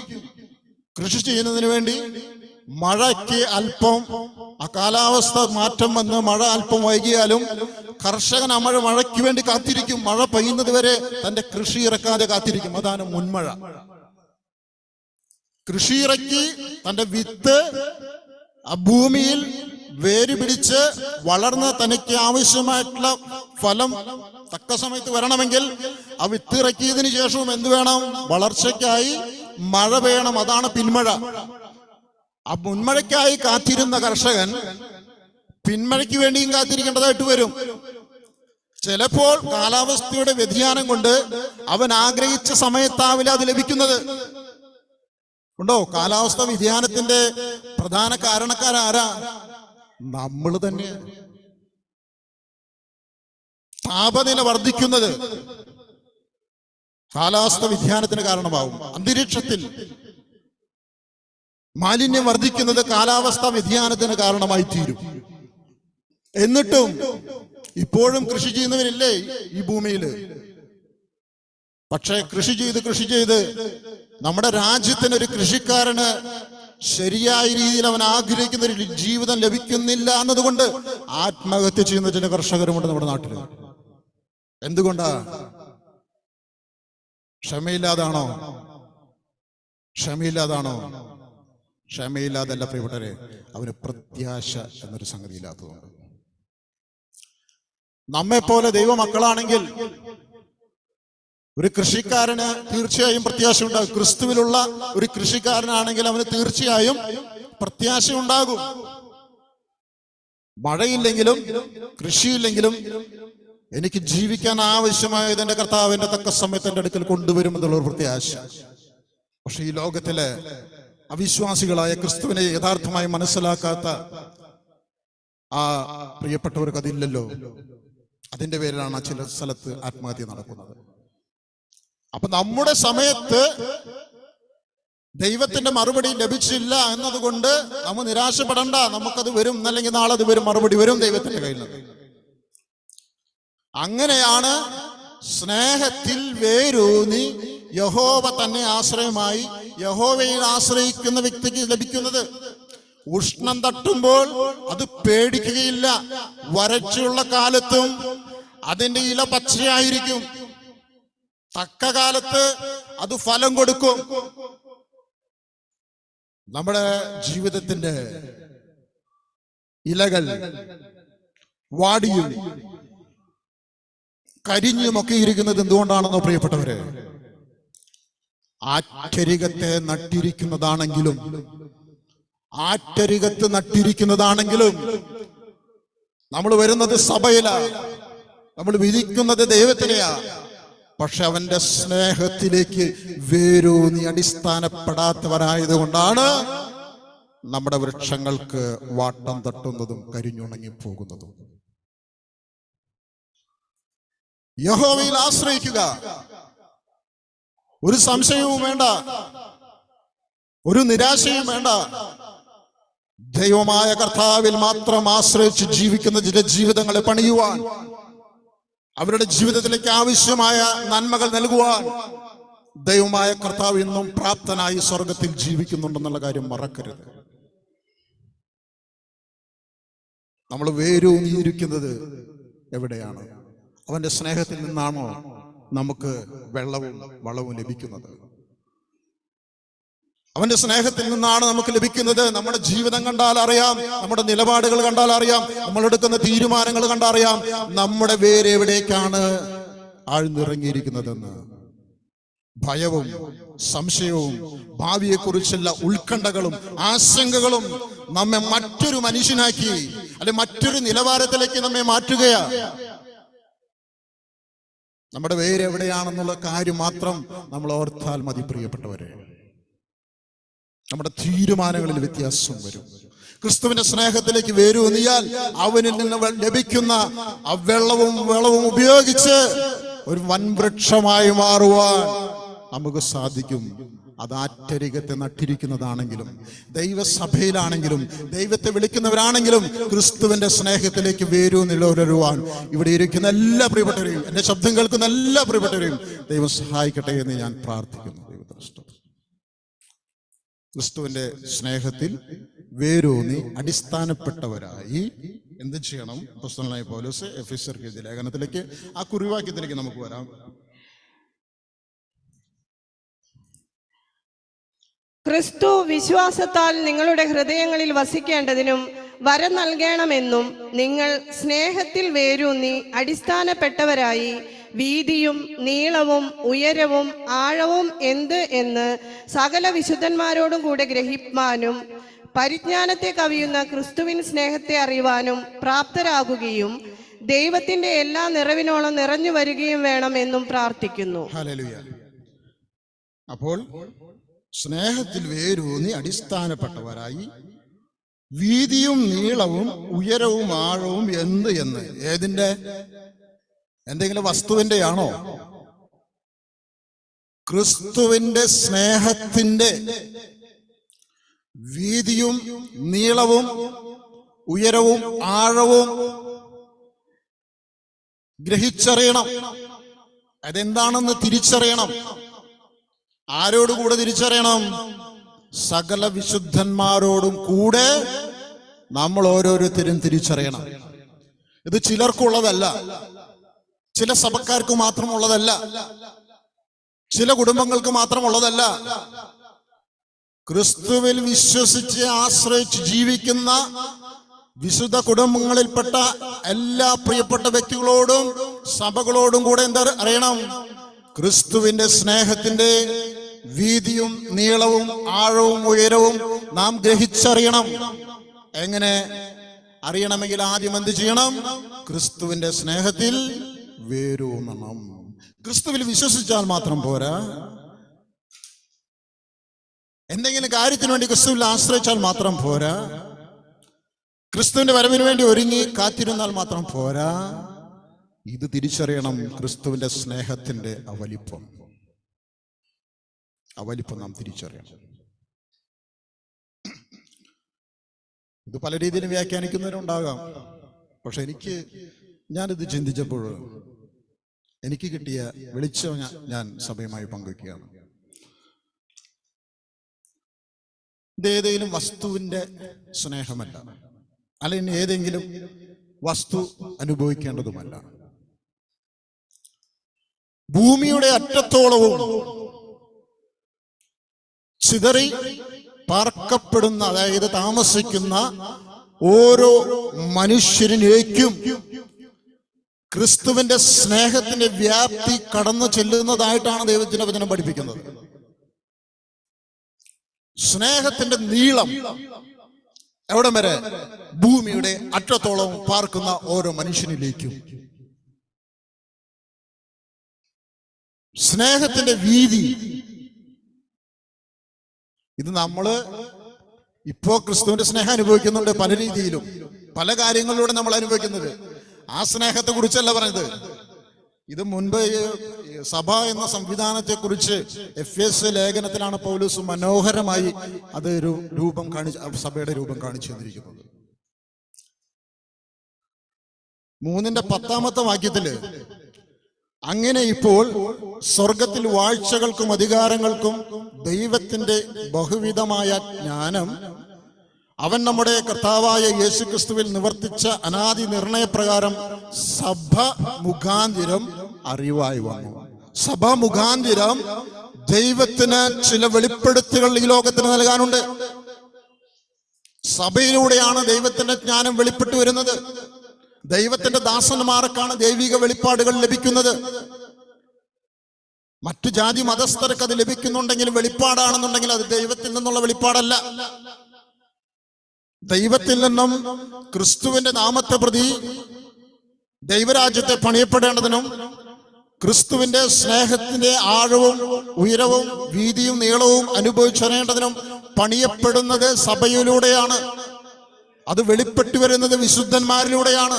കൃഷി ചെയ്യുന്നതിന് വേണ്ടി മഴയ്ക്ക് അല്പം ആ കാലാവസ്ഥ മാറ്റം വന്ന് മഴ അല്പം വൈകിയാലും കർഷകൻ ആ മഴയ്ക്ക് വേണ്ടി കാത്തിരിക്കും. മഴ പെയ്യുന്നത് വരെ തന്റെ കൃഷി ഇറക്കാതെ കാത്തിരിക്കും. അതാണ് മുൻമഴ. കൃഷി ഇറക്കി തന്റെ വിത്ത് ആ ഭൂമിയിൽ വേര് പിടിച്ച് വളർന്ന് തനിക്ക് ആവശ്യമായിട്ടുള്ള ഫലം തക്ക സമയത്ത് വരണമെങ്കിൽ ആ വിത്ത് ഇറക്കിയതിനു ശേഷവും എന്ത് വേണം? വളർച്ചയ്ക്കായി മഴ വേണം. അതാണ് പിന്മഴ. ആ മുൻമഴയ്ക്കായി കാത്തിരുന്ന കർഷകൻ പിന്മഴയ്ക്ക് വേണ്ടിയും കാത്തിരിക്കേണ്ടതായിട്ട് വരും. ചിലപ്പോൾ കാലാവസ്ഥയുടെ വ്യതിയാനം കൊണ്ട് അവൻ ആഗ്രഹിച്ച സമയത്താവില്ല അത് ലഭിക്കുന്നത്. ഉണ്ടോ? കാലാവസ്ഥ വ്യതിയാനത്തിന്റെ പ്രധാന കാരണക്കാരാരാ? നമ്മൾ തന്നെ. താപനില വർദ്ധിക്കുന്നത് കാലാവസ്ഥ വ്യതിയാനത്തിന് കാരണമാവും. അന്തരീക്ഷത്തിൽ മാലിന്യം വർദ്ധിക്കുന്നത് കാലാവസ്ഥ വ്യതിയാനത്തിന് കാരണമായി തീരും. എന്നിട്ടും ഇപ്പോഴും കൃഷി ചെയ്യുന്നവരില്ലേ ഈ ഭൂമിയിൽ? പക്ഷേ കൃഷി ചെയ്ത് നമ്മുടെ രാജ്യത്തിന് ഒരു കൃഷിക്കാരന് ശരിയായ രീതിയിൽ അവൻ ആഗ്രഹിക്കുന്ന ഒരു ജീവിതം ലഭിക്കുന്നില്ല എന്നതുകൊണ്ട് ആത്മഹത്യ ചെയ്യുന്ന ചില കർഷകരുമുണ്ട് നമ്മുടെ നാട്ടിൽ. എന്തുകൊണ്ടാ? ക്ഷമയില്ലാതാണോ? ക്ഷമയില്ലാതല്ല പ്രിയപ്പെട്ടവരെ, അവന് പ്രത്യാശ എന്നൊരു സംഗതി ഇല്ലാത്തതുകൊണ്ട്. നമ്മെപ്പോലെ ദൈവമക്കളാണെങ്കിൽ ഒരു കൃഷിക്കാരന് തീർച്ചയായും പ്രത്യാശ ഉണ്ടാകും. ക്രിസ്തുവിലുള്ള ഒരു കൃഷിക്കാരനാണെങ്കിൽ അവന് തീർച്ചയായും പ്രത്യാശ ഉണ്ടാകും. മഴയില്ലെങ്കിലും കൃഷിയില്ലെങ്കിലും എനിക്ക് ജീവിക്കാൻ ആവശ്യമായത് എന്റെ കർത്താവിന്റെ തക്ക സമയത്ത് എന്റെ അടുക്കൽ കൊണ്ടുവരുമെന്നുള്ള ഒരു പ്രത്യാശ. പക്ഷെ ഈ ലോകത്തിലെ അവിശ്വാസികളായ ക്രിസ്തുവിനെ യഥാർത്ഥമായി മനസ്സിലാക്കാത്ത ആ പ്രിയപ്പെട്ടവർക്ക് അതില്ലല്ലോ. അതിന്റെ പേരിലാണ് ചില സ്ഥലത്ത് ആത്മഹത്യ നടക്കുന്നത്. അപ്പൊ നമ്മുടെ സമയത്ത് ദൈവത്തിന്റെ മറുപടി ലഭിച്ചില്ല എന്നതുകൊണ്ട് നമ്മൾ നിരാശപ്പെടണ്ട. നമുക്കത് വരും, അല്ലെങ്കിൽ നാളെ അത് വരും, മറുപടി വരും ദൈവത്തിന്റെ കയ്യിൽ നിന്ന്. അങ്ങനെയാണ് സ്നേഹത്തിൽ വേരൂന്നി യഹോവ തന്നെ ആശ്രയമായി യഹോവയിൽ ആശ്രയിക്കുന്ന വ്യക്തിക്ക് ലഭിക്കുന്നത്. ഉഷ്ണം തട്ടുമ്പോൾ അത് പേടിക്കുകയില്ല. വരൾച്ചയുള്ള കാലത്തും അതിന്റെ ഇല പച്ചയായിരിക്കും. തക്ക കാലത്ത് അത് ഫലം കൊടുക്കും. നമ്മുടെ ജീവിതത്തിന്റെ ഇലകൾ വാടിയും കരിഞ്ഞുമൊക്കെ ഇരിക്കുന്നത് എന്തുകൊണ്ടാണെന്നോ പ്രിയപ്പെട്ടവരെ? ആറ്റരികത്തെ നട്ടിരിക്കുന്നതാണെങ്കിലും നമ്മൾ വരുന്നത് സഭയിലാ, നമ്മൾ വിധിക്കുന്നത് ദൈവത്തിനെയാ. പക്ഷെ അവന്റെ സ്നേഹത്തിലേക്ക് വേരൂന്നി അടിസ്ഥാനപ്പെടാത്തവരായത് കൊണ്ടാണ് നമ്മുടെ വൃക്ഷങ്ങൾക്ക് വാട്ടം തട്ടുന്നതും കരിഞ്ഞുണങ്ങി പോകുന്നതും. യഹോവയിൽ ആശ്രയിക്കുക. ഒരു സംശയവും വേണ്ട, ഒരു നിരാശയും വേണ്ട. ദൈവമായ കർത്താവിൽ മാത്രം ആശ്രയിച്ച് ജീവിക്കുന്ന ചില ജീവിതങ്ങളെ പണിയുവാൻ, അവരുടെ ജീവിതത്തിലേക്ക് ആവശ്യമായ നന്മകൾ നൽകുവാൻ ദൈവമായ കർത്താവ് ഇന്നും പ്രാപ്തനായി സ്വർഗത്തിൽ ജീവിക്കുന്നുണ്ടെന്നുള്ള കാര്യം മറക്കരുത്. നമ്മൾ വേരൂന്നിയിരിക്കുന്നത് എവിടെയാണ്? അവന്റെ സ്നേഹത്തിൽ നിന്നാണോ നമുക്ക് വെള്ളവും വളവും ലഭിക്കുന്നത്? അവന്റെ സ്നേഹത്തിൽ നിന്നാണ് നമുക്ക് ലഭിക്കുന്നത്. നമ്മുടെ ജീവിതം കണ്ടാൽ അറിയാം, നമ്മുടെ നിലപാടുകൾ കണ്ടാൽ അറിയാം, നമ്മൾ എടുക്കുന്ന തീരുമാനങ്ങൾ കണ്ടറിയാം നമ്മുടെ വേര് എവിടേക്കാണ് ആഴ്ന്നിറങ്ങിയിരിക്കുന്നതെന്ന്. ഭയവും സംശയവും ഭാവിയെക്കുറിച്ചുള്ള ഉത്കണ്ഠകളും ആശങ്കകളും നമ്മെ മറ്റൊരു മനുഷ്യനാക്കി, അല്ലെ മറ്റൊരു നിലവാരത്തിലേക്ക് നമ്മെ മാറ്റുകയാ. നമ്മുടെ വേര് എവിടെയാണെന്നുള്ള കാര്യം മാത്രം നമ്മൾ ഓർത്താൽ മതി പ്രിയപ്പെട്ടവരെ. നമ്മുടെ തീരുമാനങ്ങളിൽ വ്യത്യാസം വരും. ക്രിസ്തുവിന്റെ സ്നേഹത്തിലേക്ക് വേരൂന്നിയാൽ അവനിൽ നിന്ന് ലഭിക്കുന്ന ആ വെള്ളവും ഉപയോഗിച്ച് ഒരു വൻവൃക്ഷമായി മാറുവാൻ നമുക്ക് സാധിക്കും. അത് ആറ്റരികത്തെ നട്ടിരിക്കുന്നതാണെങ്കിലും ദൈവസഭയിലാണെങ്കിലും ദൈവത്തെ വിളിക്കുന്നവരാണെങ്കിലും ക്രിസ്തുവിന്റെ സ്നേഹത്തിലേക്ക് വേരൂന്നിലുവാൻ ഇവിടെ ഇരിക്കുന്ന എല്ലാ പ്രിയപ്പെട്ടവരെയും, എന്റെ ശബ്ദം കേൾക്കുന്ന എല്ലാ പ്രിയപ്പെട്ടവരെയും ദൈവം സഹായിക്കട്ടെ എന്ന് ഞാൻ പ്രാർത്ഥിക്കുന്നു. ക്രിസ്തുവിന്റെ സ്നേഹത്തിൽ വേരൂന്നി അടിസ്ഥാനപ്പെട്ടവരായി എന്ത് ചെയ്യണം? അപ്പോസ്തലനായ പൗലോസ് എഫെസ്യർക്ക് എഴുതിയ ലേഖനത്തിലേക്ക്, ആ കുറിവാക്യത്തിലേക്ക് നമുക്ക് വരാം. ക്രിസ്തു വിശ്വാസത്താൽ നിങ്ങളുടെ ഹൃദയങ്ങളിൽ വസിക്കേണ്ടതിനും വരം നൽകണമെന്നും നിങ്ങൾ സ്നേഹത്തിൽ വേരൂന്നി അടിസ്ഥാനപ്പെട്ടവരായി വീതിയും നീളവും ഉയരവും ആഴവും എന്ത് എന്ന് സകല വിശുദ്ധന്മാരോടും കൂടെ ഗ്രഹിപ്പാനും പരിജ്ഞാനത്തെ കവിയുന്ന ക്രിസ്തുവിൻ സ്നേഹത്തെ അറിയുവാനും പ്രാപ്തരാകുകയും ദൈവത്തിന്റെ എല്ലാ നിറവിനോളം നിറഞ്ഞു വരികയും വേണമെന്നും പ്രാർത്ഥിക്കുന്നു. ഹല്ലേലൂയ. അപ്പോൾ സ്നേഹത്തിൽ വേരൂന്നി അടിസ്ഥാനപ്പെട്ടവരായി വീതിയും നീളവും ഉയരവും ആഴവും എന്ത് എന്ന്, ഏതിന്റെ? എന്തെങ്കിലും വസ്തുവിന്റെ ആണോ? ക്രിസ്തുവിന്റെ സ്നേഹത്തിന്റെ വീതിയും നീളവും ഉയരവും ആഴവും ഗ്രഹിച്ചറിയണം. അതെന്താണെന്ന് തിരിച്ചറിയണം. ആരോടുകൂടെ തിരിച്ചറിയണം? സകല വിശുദ്ധന്മാരോടും കൂടെ നമ്മൾ ഓരോരുത്തരും തിരിച്ചറിയണം. ഇത് ചിലർക്കുള്ളതല്ല, ചില സഭക്കാർക്ക് മാത്രമുള്ളതല്ല, ചില കുടുംബങ്ങൾക്ക് മാത്രമുള്ളതല്ല. ക്രിസ്തുവിൽ വിശ്വസിച്ച് ആശ്രയിച്ച് ജീവിക്കുന്ന വിശുദ്ധ കുടുംബങ്ങളിൽപ്പെട്ട എല്ലാ പ്രിയപ്പെട്ട വ്യക്തികളോടും സഭകളോടും കൂടെ എന്താ അറിയണം? ക്രിസ്തുവിന്റെ സ്നേഹത്തിന്റെ വീതിയും നീളവും ആഴവും ഉയരവും നാം ഗ്രഹിച്ചറിയണം. എങ്ങനെ അറിയണമെങ്കിൽ ആദ്യം എന്ത് ചെയ്യണം? ക്രിസ്തുവിന്റെ സ്നേഹത്തിൽ വേരൂന്നണം. ക്രിസ്തുവിൽ വിശ്വസിച്ചാൽ മാത്രം പോരാ. എന്തെങ്കിലും കാര്യത്തിന് വേണ്ടി ക്രിസ്തുവിൽ ആശ്രയിച്ചാൽ മാത്രം പോരാ. ക്രിസ്തുവിന്റെ വരവിന് വേണ്ടി ഒരുങ്ങി കാത്തിരുന്നാൽ മാത്രം പോരാ. ഇത് തിരിച്ചറിയണം. ക്രിസ്തുവിന്റെ സ്നേഹത്തിന്റെ അവലിപ്പം നാം തിരിച്ചറിയണം. ഇത് പല രീതിയിലും വ്യാഖ്യാനിക്കുന്നവരുണ്ടാകാം. പക്ഷെ ഞാനിത് ചിന്തിച്ചപ്പോൾ എനിക്ക് കിട്ടിയ വെളിച്ചം ഞാൻ സഭയുമായി പങ്കുവയ്ക്കുകയാണ്. ഇത് ഏതെങ്കിലും വസ്തുവിന്റെ സ്നേഹമല്ല, അല്ലെങ്കിൽ ഏതെങ്കിലും വസ്തു അനുഭവിക്കേണ്ടതുമല്ല. ഭൂമിയുടെ അറ്റത്തോളവും ചിതറി പാർക്കപ്പെടുന്ന, അതായത് താമസിക്കുന്ന ഓരോ മനുഷ്യരിലേക്കും ക്രിസ്തുവിന്റെ സ്നേഹത്തിന്റെ വ്യാപ്തി കടന്നു ചെല്ലുന്നതായിട്ടാണ് ദൈവത്തിന്റെ വചനം പഠിപ്പിക്കുന്നത്. സ്നേഹത്തിന്റെ നീളം എവിടം വരെ? ഭൂമിയുടെ അറ്റത്തോളം പാർക്കുന്ന ഓരോ മനുഷ്യനിലേക്കും. സ്നേഹത്തിന്റെ വീതി ഇത് നമ്മള് ഇപ്പോ ക്രിസ്തുവിന്റെ സ്നേഹം അനുഭവിക്കുന്നുണ്ട്. പല രീതിയിലും പല കാര്യങ്ങളിലൂടെ നമ്മൾ അനുഭവിക്കുന്നത്. ആ സ്നേഹത്തെ കുറിച്ചല്ല പറഞ്ഞത്. ഇത് മുൻപ് സഭ എന്ന സംവിധാനത്തെ കുറിച്ച് എഫേസ്യ ലേഖനത്തിലാണ് പൗലോസ് മനോഹരമായി അത് ഒരു രൂപം കാണിച്ച്, സഭയുടെ രൂപം കാണിച്ചു തന്നിരിക്കുന്നത്. 3:10 വാക്യത്തില് അങ്ങനെ ഇപ്പോൾ സ്വർഗത്തിൽ വാഴ്ചകൾക്കും അധികാരങ്ങൾക്കും ദൈവത്തിന്റെ ബഹുവിധമായ ജ്ഞാനം അവൻ നമ്മുടെ കർത്താവായ യേശുക്രിസ്തുവിൽ നിവർത്തിച്ച അനാദി നിർണയപ്രകാരം സഭ മുഖാന്തിരം അറിവായി വന്നു. സഭ മുഖാന്തിരം ദൈവത്തിന് ചില വെളിപ്പെടുത്തലുകൾ ഈ ലോകത്തിന് നൽകാനുണ്ട്. സഭയിലൂടെയാണ് ദൈവത്തിന്റെ ജ്ഞാനം വെളിപ്പെട്ടു വരുന്നത്. ദൈവത്തിന്റെ ദാസന്മാർക്കാണ് ദൈവിക വെളിപ്പാടുകൾ ലഭിക്കുന്നത്. മറ്റു ജാതി മതസ്ഥർക്ക് അത് ലഭിക്കുന്നുണ്ടെങ്കിലും വെളിപ്പാടാണെന്നുണ്ടെങ്കിൽ അത് ദൈവത്തിൽ നിന്നുള്ള വെളിപ്പാടല്ല. ദൈവത്തിൽ നിന്നും ക്രിസ്തുവിന്റെ നാമത്തെ പ്രതി ദൈവരാജ്യത്തെ പണിയപ്പെടേണ്ടതിനും ക്രിസ്തുവിന്റെ സ്നേഹത്തിന്റെ ആഴവും ഉയരവും വീതിയും നീളവും അനുഭവിച്ചറിയേണ്ടതിനും പണിയപ്പെടുന്നത് സഭയിലൂടെയാണ്. അത് വെളിപ്പെട്ടു വരുന്നത് വിശുദ്ധന്മാരിലൂടെയാണ്.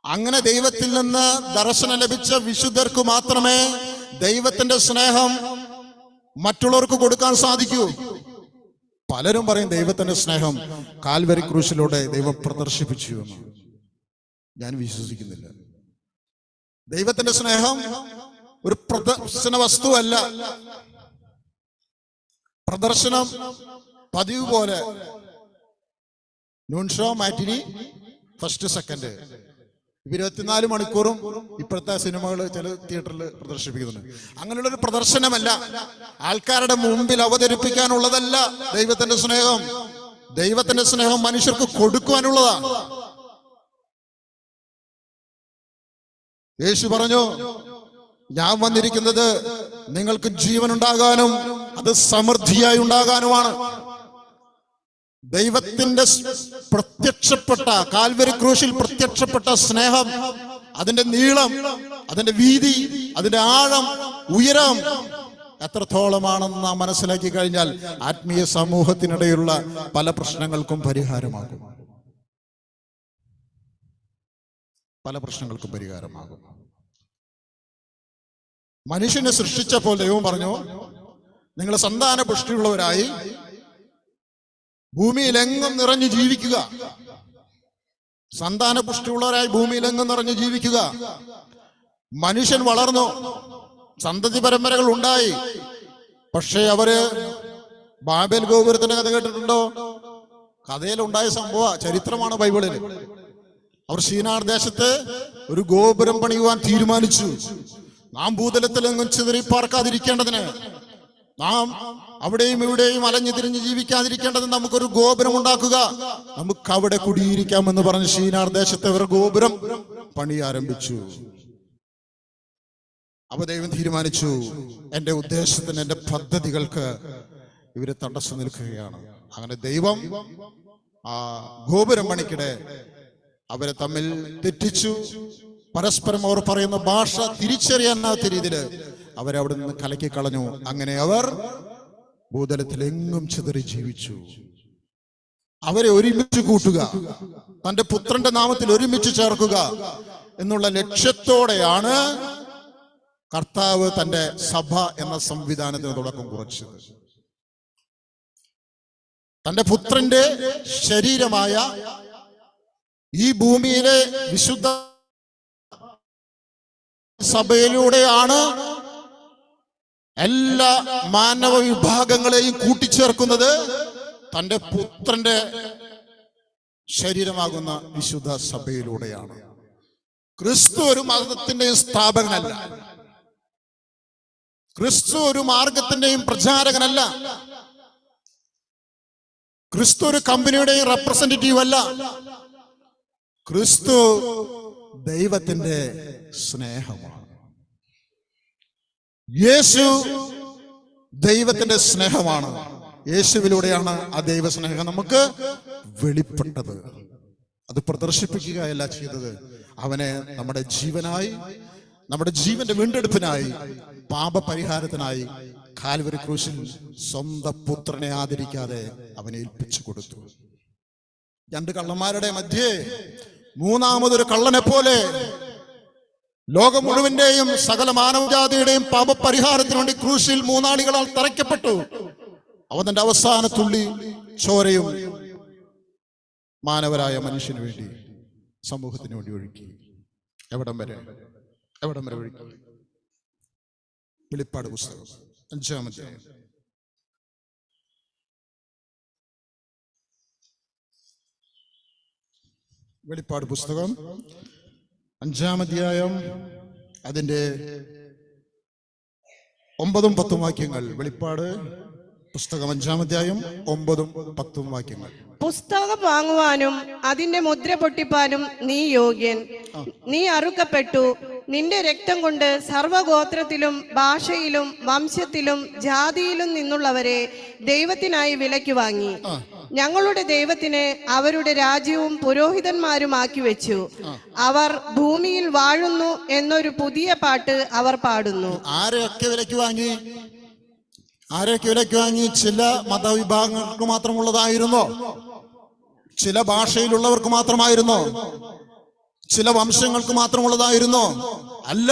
അങ്ങനെ ദൈവത്തിൽ നിന്ന് ദർശനം ലഭിച്ച വിശുദ്ധർക്ക് മാത്രമേ ദൈവത്തിന്റെ സ്നേഹം മറ്റുള്ളവർക്ക് കൊടുക്കാൻ സാധിക്കൂ. പലരും പറയും ദൈവത്തിന്റെ സ്നേഹം കാൽവരി ക്രൂശിലൂടെ ദൈവം പ്രദർശിപ്പിച്ചു എന്ന്. ഞാൻ വിശ്വസിക്കുന്നില്ല. ദൈവത്തിന്റെ സ്നേഹം ഒരു പ്രദർശന വസ്തുവല്ല. പ്രദർശനം പതിവ് പോലെ നൂൺ ഷോ, മാറ്റിനി, ഫസ്റ്റ് സെക്കൻഡ് 24 മണിക്കൂറും ഇപ്പോഴത്തെ സിനിമകൾ ചില തിയേറ്ററിൽ പ്രദർശിപ്പിക്കുന്നുണ്ട്. അങ്ങനെയുള്ള ഒരു പ്രദർശനമല്ല, ആൾക്കാരുടെ മുമ്പിൽ അവതരിപ്പിക്കാനുള്ളതല്ല ദൈവത്തിന്റെ സ്നേഹം. ദൈവത്തിന്റെ സ്നേഹം മനുഷ്യർക്ക് കൊടുക്കുവാനുള്ളതാണ്. യേശു പറഞ്ഞു, ഞാൻ വന്നിരിക്കുന്നത് നിങ്ങൾക്ക് ജീവൻ ഉണ്ടാകാനും അത് സമൃദ്ധിയായി ഉണ്ടാകാനുമാണ്. ദൈവത്തിന്റെ പ്രത്യക്ഷപ്പെട്ട കാൽവരി ക്രൂശിൽ പ്രത്യക്ഷപ്പെട്ട സ്നേഹം, അതിന്റെ നീളം, അതിന്റെ വീതി, അതിന്റെ ആഴം, ഉയരം എത്രത്തോളമാണെന്ന് നാം മനസ്സിലാക്കി കഴിഞ്ഞാൽ ആത്മീയ സമൂഹത്തിനിടയിലുള്ള പല പ്രശ്നങ്ങൾക്കും പരിഹാരമാകും. മനുഷ്യനെ സൃഷ്ടിച്ചപ്പോൾ ദൈവം പറഞ്ഞു, നിങ്ങൾ സന്താന പുഷ്ടിയുള്ളവരായി ഭൂമിയിലെങ്ങും നിറഞ്ഞു ജീവിക്കുക. സന്താന പുഷ്ടിയുള്ളവരായി ഭൂമിയിലെങ്ങും നിറഞ്ഞു ജീവിക്കുക. മനുഷ്യൻ വളർന്നു, സന്തതി പരമ്പരകൾ ഉണ്ടായി. പക്ഷേ അവര് ബാബേൽ ഗോപുരത്തിന്റെ കഥ കേട്ടിട്ടുണ്ടോ? കഥയിലുണ്ടായ സംഭവ ചരിത്രമാണ് ബൈബിളിൽ. അവർ ശീനാർ ദേശത്ത് ഒരു ഗോപുരം പണിയുവാൻ തീരുമാനിച്ചു. നാം ഭൂതലത്തിലെങ്ങും ചിതറി പാർക്കാതിരിക്കേണ്ടതിന്, നാം അവിടെയും ഇവിടെയും അലഞ്ഞു തിരിഞ്ഞ് ജീവിക്കാതിരിക്കേണ്ടതിന് നമുക്കൊരു ഗോപുരം ഉണ്ടാക്കുക, നമുക്ക് അവിടെ കുടിയിരിക്കാമെന്ന് പറഞ്ഞ് ശീനാർ ദേശത്ത് അവർ ഗോപുരം പണി ആരംഭിച്ചു. അപ്പൊ ദൈവം തീരുമാനിച്ചു, എന്റെ ഉദ്ദേശത്തിന്, എന്റെ പദ്ധതികൾക്ക് ഇവര് തടസ്സം നിൽക്കുകയാണ്. അങ്ങനെ ദൈവം ആ ഗോപുരം പണിക്കിടെ അവരെ തമ്മിൽ തെറ്റിച്ചു. പരസ്പരം അവർ പറയുന്ന ഭാഷ തിരിച്ചറിയാനാത്ത രീതിയിൽ അവരവിടെ നിന്ന് കലക്കി കളഞ്ഞു. അങ്ങനെ അവർ ഭൂതലത്തിലെങ്ങും ചിതറി ജീവിച്ചു. അവരെ ഒരുമിച്ച് കൂട്ടുക, തന്റെ പുത്രന്റെ നാമത്തിൽ ഒരുമിച്ച് ചേർക്കുക എന്നുള്ള ലക്ഷ്യത്തോടെയാണ് കർത്താവ് തന്റെ സഭ എന്ന സംവിധാനത്തിന് തുടക്കം കുറിച്ചത്. തന്റെ പുത്രന്റെ ശരീരമായ ഈ ഭൂമിയിലെ വിശുദ്ധ സഭയിലൂടെയാണ് എല്ലാ മാനവ വിഭാഗങ്ങളെയും കൂട്ടിച്ചേർക്കുന്നത്. തന്റെ പുത്രന്റെ ശരീരമാകുന്ന വിശുദ്ധ സഭയിലൂടെയാണ്. ക്രിസ്തു ഒരു മതത്തിന്റെയും സ്ഥാപകനല്ല, ക്രിസ്തു ഒരു മാർഗത്തിന്റെയും പ്രചാരകനല്ല, ക്രിസ്തു ഒരു കമ്പനിയുടെയും റെപ്രസെന്റേറ്റീവ് അല്ല. ക്രിസ്തു ദൈവത്തിന്റെ സ്നേഹമാണ്. യേശു ദൈവത്തിന്റെ സ്നേഹമാണ്. യേശുവിലൂടെയാണ് ആ ദൈവസ്നേഹം നമുക്ക് വെളിപ്പെട്ടത്. അത് പ്രദർശിപ്പിക്കുകയല്ല ചെയ്തത്, അവനെ നമ്മുടെ ജീവനായി, നമ്മുടെ ജീവന്റെ വീണ്ടെടുപ്പിനായി, പാപപരിഹാരത്തിനായി കാൽവരി ക്രൂശിൽ സ്വന്തം പുത്രനെ ആദരിക്കാതെ അവനെ ഏൽപ്പിച്ചു കൊടുത്തു. രണ്ട് കള്ളന്മാരുടെ മധ്യേ മൂന്നാമതൊരു കള്ളനെ പോലെ ലോകം മുഴുവന്റെയും സകല മാനവജാതിയുടെയും പാപപരിഹാരത്തിന് വേണ്ടി ക്രൂശിൽ മൂന്നാളികളാൽ തറയ്ക്കപ്പെട്ടു. അവൻ തന്റെ അവസാന തുള്ളി ചോരയും മാനവരായ മനുഷ്യന് വേണ്ടി, സമൂഹത്തിന് വേണ്ടി ഒഴുക്കി. എവിടം വരെ ഒഴുക്കി? വെളിപ്പാട് പുസ്തകം 5-ാം അധ്യായം. വെളിപ്പാട് പുസ്തകം 5-ാം അധ്യായം അതിന്റെ 9-10 വാക്യങ്ങൾ. വെളിപ്പാട് പുസ്തകം 5-ാം അധ്യായം 9-10 വാക്യങ്ങൾ. പുസ്തകം വാങ്ങുവാനും അതിന്റെ മുദ്ര പൊട്ടിപ്പാനും നീ യോഗ്യൻ. നീ അറുക്കപ്പെട്ടു, നിന്റെ രക്തം കൊണ്ട് സർവഗോത്രത്തിലും ഭാഷയിലും വംശത്തിലും ജാതിയിലും നിന്നുള്ളവരെ ദൈവത്തിനായി വിലയ്ക്ക് വാങ്ങി. ഞങ്ങളുടെ ദൈവത്തിന് അവരുടെ രാജ്യവും പുരോഹിതന്മാരും ആക്കി വെച്ചു. അവർ ഭൂമിയിൽ വാഴുന്നു എന്നൊരു പുതിയ പാട്ട് അവർ പാടുന്നു. ആരെയൊക്കെ വിലയ്ക്ക് വാങ്ങി? ചില മതവിഭാഗങ്ങൾക്ക് മാത്രമുള്ളതായിരുന്നോ? ചില ഭാഷയിലുള്ളവർക്ക് മാത്രമായിരുന്നോ? ചില വംശങ്ങൾക്ക് മാത്രമുള്ളതായിരുന്നോ? അല്ല.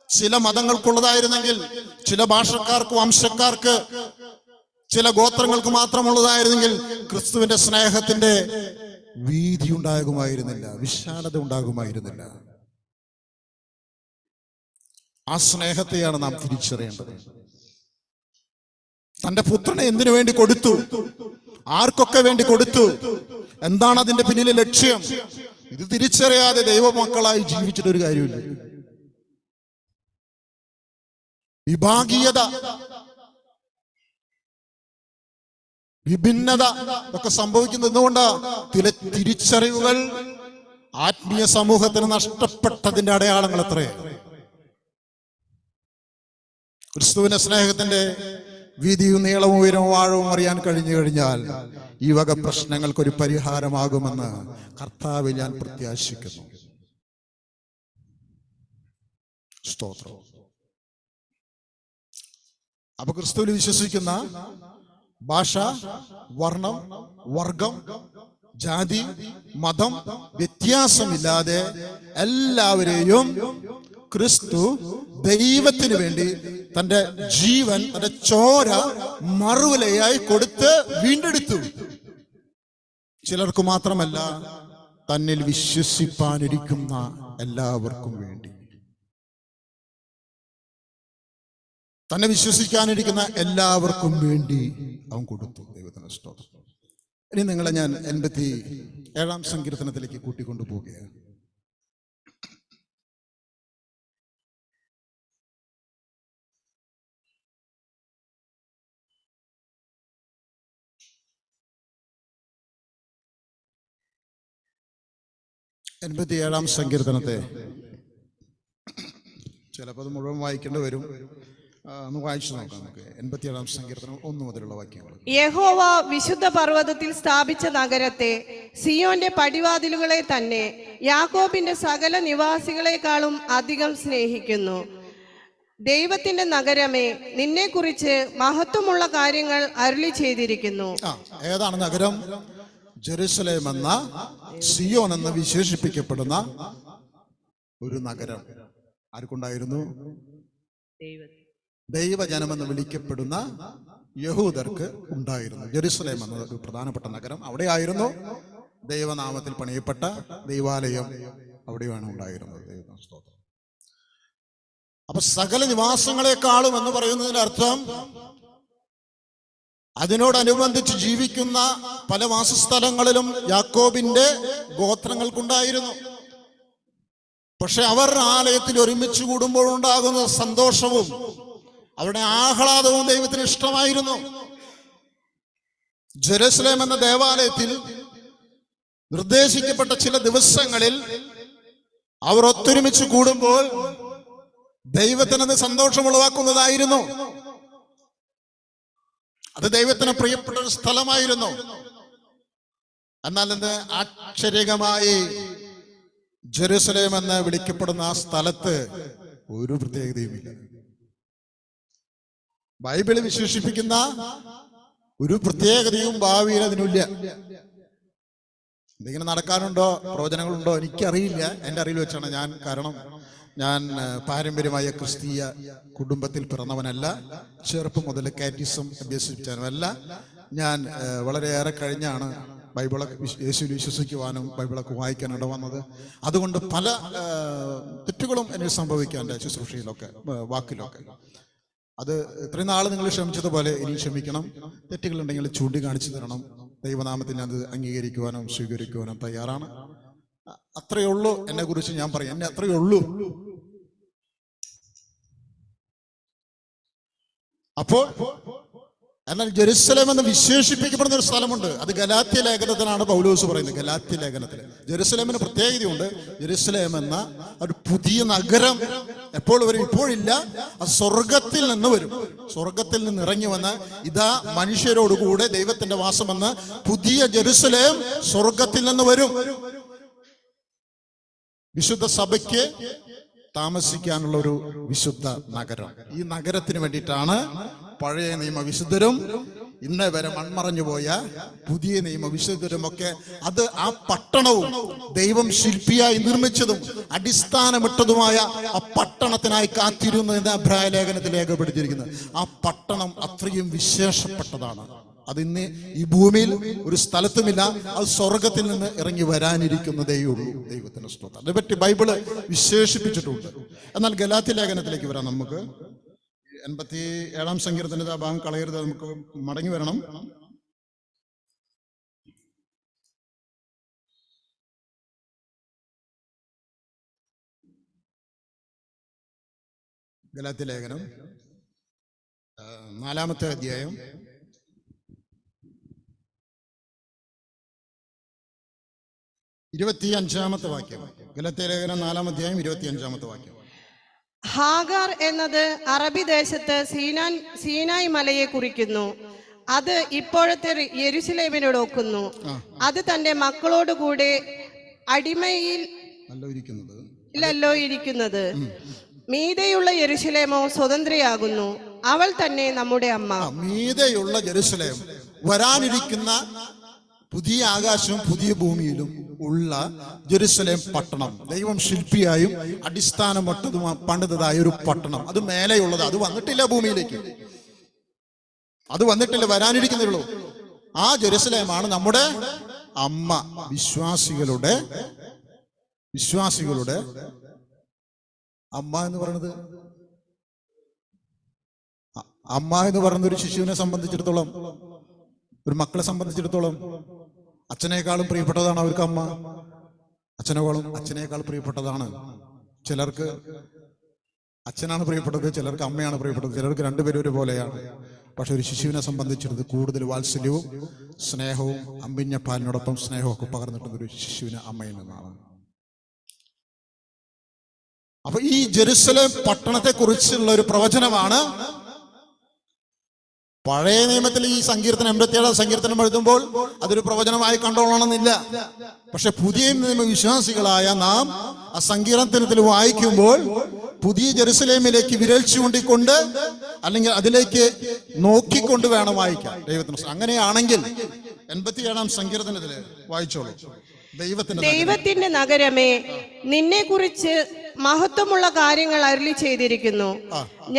ചില മതങ്ങൾക്കുള്ളതായിരുന്നെങ്കിൽ, ചില ഭാഷക്കാർക്ക്, വംശക്കാർക്ക്, ചില ഗോത്രങ്ങൾക്ക് മാത്രമുള്ളതായിരുന്നെങ്കിൽ ക്രിസ്തുവിന്റെ സ്നേഹത്തിന്റെ വീതി ഉണ്ടാകുമായിരുന്നില്ല, വിശാലത ഉണ്ടാകുമായിരുന്നില്ല. ആ സ്നേഹത്തെയാണ് നാം തിരിച്ചറിയേണ്ടത്. തന്റെ പുത്രനെ എന്തിനു വേണ്ടി കൊടുത്തു? ആർക്കൊക്കെ വേണ്ടി കൊടുത്തു? എന്താണ് അതിന്റെ പിന്നിലെ ലക്ഷ്യം? ഇത് തിരിച്ചറിയാതെ ദൈവമക്കളായി ജീവിച്ചിട്ടൊരു കാര്യമില്ല. വിഭാഗീയത, വിഭിന്നത ഒക്കെ സംഭവിക്കുന്നത് എന്തുകൊണ്ടാ? തിരിച്ചറിവുകൾ ആത്മീയ സമൂഹത്തിന് നഷ്ടപ്പെട്ടതിന്റെ അടയാളങ്ങൾ എത്രയാണ്? ക്രിസ്തുവിന്റെ സ്നേഹത്തിന്റെ വീതിയും നീളവും ഉയരവും ആഴവും അറിയാൻ കഴിഞ്ഞു കഴിഞ്ഞാൽ ഈ വക പ്രശ്നങ്ങൾക്കൊരു പരിഹാരമാകുമെന്ന് കർത്താവിൽ ഞാൻ പ്രത്യാശിക്കുന്നു. സ്തോത്രം. അപ്പൊ ക്രിസ്തുവിൽ വിശ്വസിക്കുന്ന ഭാഷ, വർണ്ണം, വർഗം, ജാതി, മതം വ്യത്യാസമില്ലാതെ എല്ലാവരെയും ക്രിസ്തു ദൈവത്തിന് വേണ്ടി തന്റെ ജീവൻ, തന്റെ ചോര മറുവിലയായി കൊടുത്ത് വീണ്ടെടുത്തു. ചിലർക്ക് മാത്രമല്ല, തന്നിൽ വിശ്വസിപ്പാനിരിക്കുന്ന എല്ലാവർക്കും വേണ്ടി. തന്നെ വിശ്വസിക്കാനിരിക്കുന്ന എല്ലാവർക്കും വേണ്ടി അവൻ കൊടുത്തു. ദൈവത്തിന് സ്തോത്രം. ഇനി നിങ്ങളെ ഞാൻ 87 സങ്കീർത്തനത്തിലേക്ക് കൂട്ടിക്കൊണ്ടു പോവുകയാണ്. ാം സങ്കീർത്തനത്തെ ചിലപ്പോൾ അത് മുഴുവൻ വായിക്കേണ്ടി വരും. ഒന്ന് വായിച്ചു നോക്കാം നമുക്ക്. 87 സങ്കീർത്തനം 1 മുതലുള്ള വാക്യങ്ങൾ. യഹോവ വിശുദ്ധ പർവ്വതത്തിൽ സ്ഥാപിച്ച നഗരത്തെ, സിയോന്റെ പടിവാതിലുകളെ തന്നെ യാക്കോബിന്റെ സകല നിവാസികളെക്കാളും അധികം സ്നേഹിക്കുന്നു. ദൈവത്തിന്റെ നഗരമേ, നിന്നെക്കുറിച്ച് മഹത്വമുള്ള കാര്യങ്ങൾ അരുളി ചെയ്തിരിക്കുന്നു. ഏതാണ് നഗരം? ജെറുസലേം എന്ന, സിയോൻ എന്ന് വിശേഷിപ്പിക്കപ്പെടുന്ന ഒരു നഗരം ആർക്കുണ്ടായിരുന്നു? ദൈവജനമെന്ന് വിളിക്കപ്പെടുന്ന യഹൂദർക്ക് ഉണ്ടായിരുന്നു. ജെറുസലേം എന്ന ഒരു പ്രധാനപ്പെട്ട നഗരം. അവിടെയായിരുന്നു ദൈവനാമത്തിൽ പണിയപ്പെട്ട ദൈവാലയം. അവിടെയാണ് ഉണ്ടായിരുന്നത്. ദൈവത്തിന് സ്തോത്രം. അപ്പൊ സകല നിവാസങ്ങളെക്കാളും എന്ന് പറയുന്നതിന്റെ അർത്ഥം അതിനോടനുബന്ധിച്ച് ജീവിക്കുന്ന പല വാസസ്ഥലങ്ങളിലും യാക്കോബിന്റെ ഗോത്രങ്ങൾക്കുണ്ടായിരുന്നു. പക്ഷെ അവർ ആലയത്തിൽ ഒരുമിച്ച് കൂടുമ്പോഴുണ്ടാകുന്ന സന്തോഷവും അവരുടെ ആഹ്ലാദവും ദൈവത്തിന് ഇഷ്ടമായിരുന്നു. ജെറുസലേം എന്ന ദേവാലയത്തിൽ നിർദ്ദേശിക്കപ്പെട്ട ചില ദിവസങ്ങളിൽ അവർ ഒത്തൊരുമിച്ച് കൂടുമ്പോൾ ദൈവത്തിനത് സന്തോഷമുളവാക്കുന്നതായിരുന്നു. അത് ദൈവത്തിന് പ്രിയപ്പെട്ട ഒരു സ്ഥലമായിരുന്നു. എന്നാൽ ഇന്ന് ആശ്ചര്യകമായി ജെറുസലേം എന്ന് വിളിക്കപ്പെടുന്ന ആ സ്ഥലത്ത് ഒരു പ്രത്യേകതയുമില്ല. ബൈബിളിൽ വിശേഷിപ്പിക്കുന്ന ഒരു പ്രത്യേകതയും ഭാവിയിൽ അതിനില്ല. എന്തെങ്കിലും നടക്കാനുണ്ടോ, പ്രവചനങ്ങളുണ്ടോ എനിക്കറിയില്ല. എൻ്റെ അറിവിൽ വെച്ചാണ് ഞാൻ പാരമ്പര്യമായ ക്രിസ്തീയ കുടുംബത്തിൽ പിറന്നവനല്ല. ചെറുപ്പം മുതൽ കാറ്റിസം അഭ്യസിച്ചവനല്ല. ഞാൻ വളരെയേറെ കഴിഞ്ഞാണ് ബൈബിളൊക്കെ യേശുവിൽ വിശ്വസിക്കുവാനും ബൈബിളൊക്കെ വായിക്കാൻ ഇടവന്നത്. അതുകൊണ്ട് പല തെറ്റുകളും എനിക്ക് സംഭവിക്കാൻ എൻ്റെ ശുശ്രൂഷയിലൊക്കെ വാക്കിലൊക്കെ. അത് ഇത്രയും നാൾ നിങ്ങൾ ക്ഷമിച്ചതുപോലെ ഇനി ക്ഷമിക്കണം. തെറ്റുകളുണ്ടെങ്കിൽ ചൂണ്ടിക്കാണിച്ചു തരണം. ദൈവനാമത്തിൽ അത് അംഗീകരിക്കുവാനും സ്വീകരിക്കുവാനും തയ്യാറാണ്. അത്രയേ ഉള്ളൂ എന്നെ കുറിച്ച് ഞാൻ പറയാം. എന്നെ അത്രയേ ഉള്ളൂ. അപ്പോൾ എന്നാൽ ജെറുസലേം എന്ന് വിശേഷിപ്പിക്കപ്പെടുന്ന ഒരു സ്ഥലമുണ്ട്. അത് ഗലാത്യ ലേഖനത്തിനാണ് പൗലോസ് പറയുന്നത്. ഗലാത്യ ലേഖനത്തിൽ ജെറുസലേമിന് പ്രത്യേകതയുണ്ട്. ജെറുസലേം എന്ന ഒരു പുതിയ നഗരം എപ്പോൾ വരും? ഇപ്പോഴില്ല. അത് സ്വർഗത്തിൽ നിന്ന് വരും. സ്വർഗത്തിൽ നിന്ന് ഇറങ്ങി വന്ന് ഇതാ മനുഷ്യരോടുകൂടെ ദൈവത്തിന്റെ വാസമെന്ന് പുതിയ ജെറുസലേം സ്വർഗത്തിൽ നിന്ന് വരും. വിശുദ്ധ സഭയ്ക്ക് താമസിക്കാനുള്ള ഒരു വിശുദ്ധ നഗരം. ഈ നഗരത്തിന് വേണ്ടിയിട്ടാണ് പഴയ നിയമ വിശുദ്ധരും ഇന്നേ വരെ മൺമറഞ്ഞു പോയ പുതിയ നിയമ വിശുദ്ധരും ഒക്കെ അത് ആ പട്ടണവും ദൈവം ശില്പിയായി നിർമ്മിച്ചതും അടിസ്ഥാനമിട്ടതുമായ ആ പട്ടണത്തിനായി കാത്തിരുന്നു എന്ന് അബ്രായ ലേഖനത്തിൽ രേഖപ്പെടുത്തിയിരിക്കുന്നത്. ആ പട്ടണം അത്രയും വിശേഷപ്പെട്ടതാണ്. അതിന്ന് ഈ ഭൂമിയിൽ ഒരു സ്ഥലത്തുമില്ല. അത് സ്വർഗത്തിൽ നിന്ന് ഇറങ്ങി വരാനിരിക്കുന്നതേയുള്ളൂ. ദൈവത്തിന്റെ സ്തോത്രം. അതേപറ്റി ബൈബിള് വിശേഷിപ്പിച്ചിട്ടുണ്ട്. എന്നാൽ ഗലാത്യ ലേഖനത്തിലേക്ക് വരാം. നമുക്ക് 87 സങ്കീർത്തനത്തിന്റെ ആ ഭാഗം കളയരുത്. നമുക്ക് മടങ്ങി വരണം. ഗലാത്യ ലേഖനം 4-ാമത്തെ അധ്യായം 25-ാമത്തെ വാക്യം. ഗലാത്യ ലേഖനം 4-ാം അധ്യായം 25-ാമത്തെ വാക്യം. ഹാഗാർ എന്നത് അറബി ദേശത്ത് സീനായ് മലയെ കുറിക്കുന്നു. അത് ഇപ്പോഴത്തെ യെരുശലേമിനോട് ഒക്കുന്നു. അത് തന്റെ മക്കളോടുകൂടെ അടിമയിൽ ലല്ലോ ഇരിക്കുന്നത്. മീതെയുള്ള യെരുശലേമോ സ്വതന്ത്രയാകുന്നു. അവൾ തന്നെ നമ്മുടെ അമ്മ. മീതെയുള്ള യെരുശലേം, വരാനിരിക്കുന്ന പുതിയ ആകാശവും പുതിയ ഭൂമിയിലും ഉള്ള ജെറുസലേം പട്ടണം ദൈവം ശില്പിയായും അടിസ്ഥാനമൊട്ടതും പണിതതായ ഒരു പട്ടണം. അത് മേലെയുള്ളത്. അത് വന്നിട്ടില്ല ഭൂമിയിലേക്ക്. അത് വന്നിട്ടില്ല, വരാനിരിക്കുന്നേ. ആ ജെറുസലേമാണ് നമ്മുടെ അമ്മ. വിശ്വാസികളുടെ അമ്മ എന്ന് പറയുന്നത് അമ്മ എന്ന് പറയുന്ന ഒരു ശിശുവിനെ സംബന്ധിച്ചിടത്തോളം, ഒരു മക്കളെ സംബന്ധിച്ചിടത്തോളം അച്ഛനേക്കാളും പ്രിയപ്പെട്ടതാണ് അവർക്ക് അമ്മ. അച്ഛനേക്കാൾ പ്രിയപ്പെട്ടതാണ്. ചിലർക്ക് അച്ഛനാണ് പ്രിയപ്പെട്ടത്, ചിലർക്ക് അമ്മയാണ് പ്രിയപ്പെട്ടത്, ചിലർക്ക് രണ്ടുപേരും ഒരുപോലെയാണ്. പക്ഷെ ഒരു ശിശുവിനെ സംബന്ധിച്ചിടത്ത് കൂടുതൽ വാത്സല്യവും സ്നേഹവും അമ്പിഞ്ഞ പാലിനോടൊപ്പം സ്നേഹമൊക്കെ പകർന്നിട്ടുള്ള ഒരു ശിശുവിന് അമ്മയിൽ നിന്നാണ്. അപ്പൊ ഈ ജെറുസലേം പട്ടണത്തെ കുറിച്ചുള്ള ഒരു പ്രവചനമാണ്. പഴയ നിയമത്തിൽ ഈ സങ്കീർത്തനം 87 സങ്കീർത്തനം എഴുതുമ്പോൾ അതൊരു പ്രവചനമായി കണ്ടോളണമെന്നില്ല. പക്ഷെ പുതിയ നിയമ വിശ്വാസികളായ നാം ആ സങ്കീർത്തനത്തിൽ വായിക്കുമ്പോൾ പുതിയ ജെറുസലേമിലേക്ക് വിരൽ ചൂണ്ടിക്കൊണ്ട് അല്ലെങ്കിൽ അതിലേക്ക് നോക്കിക്കൊണ്ട് വേണം വായിക്കാൻ. ദൈവത്തിന് അങ്ങനെയാണെങ്കിൽ 87 സങ്കീർത്തനത്തില് വായിച്ചോളൂ. ദൈവത്തിന്റെ നഗരമേ, നിന്നെ കുറിച്ച് മഹത്വമുള്ള കാര്യങ്ങൾ അരുളി ചെയ്തിരിക്കുന്നു.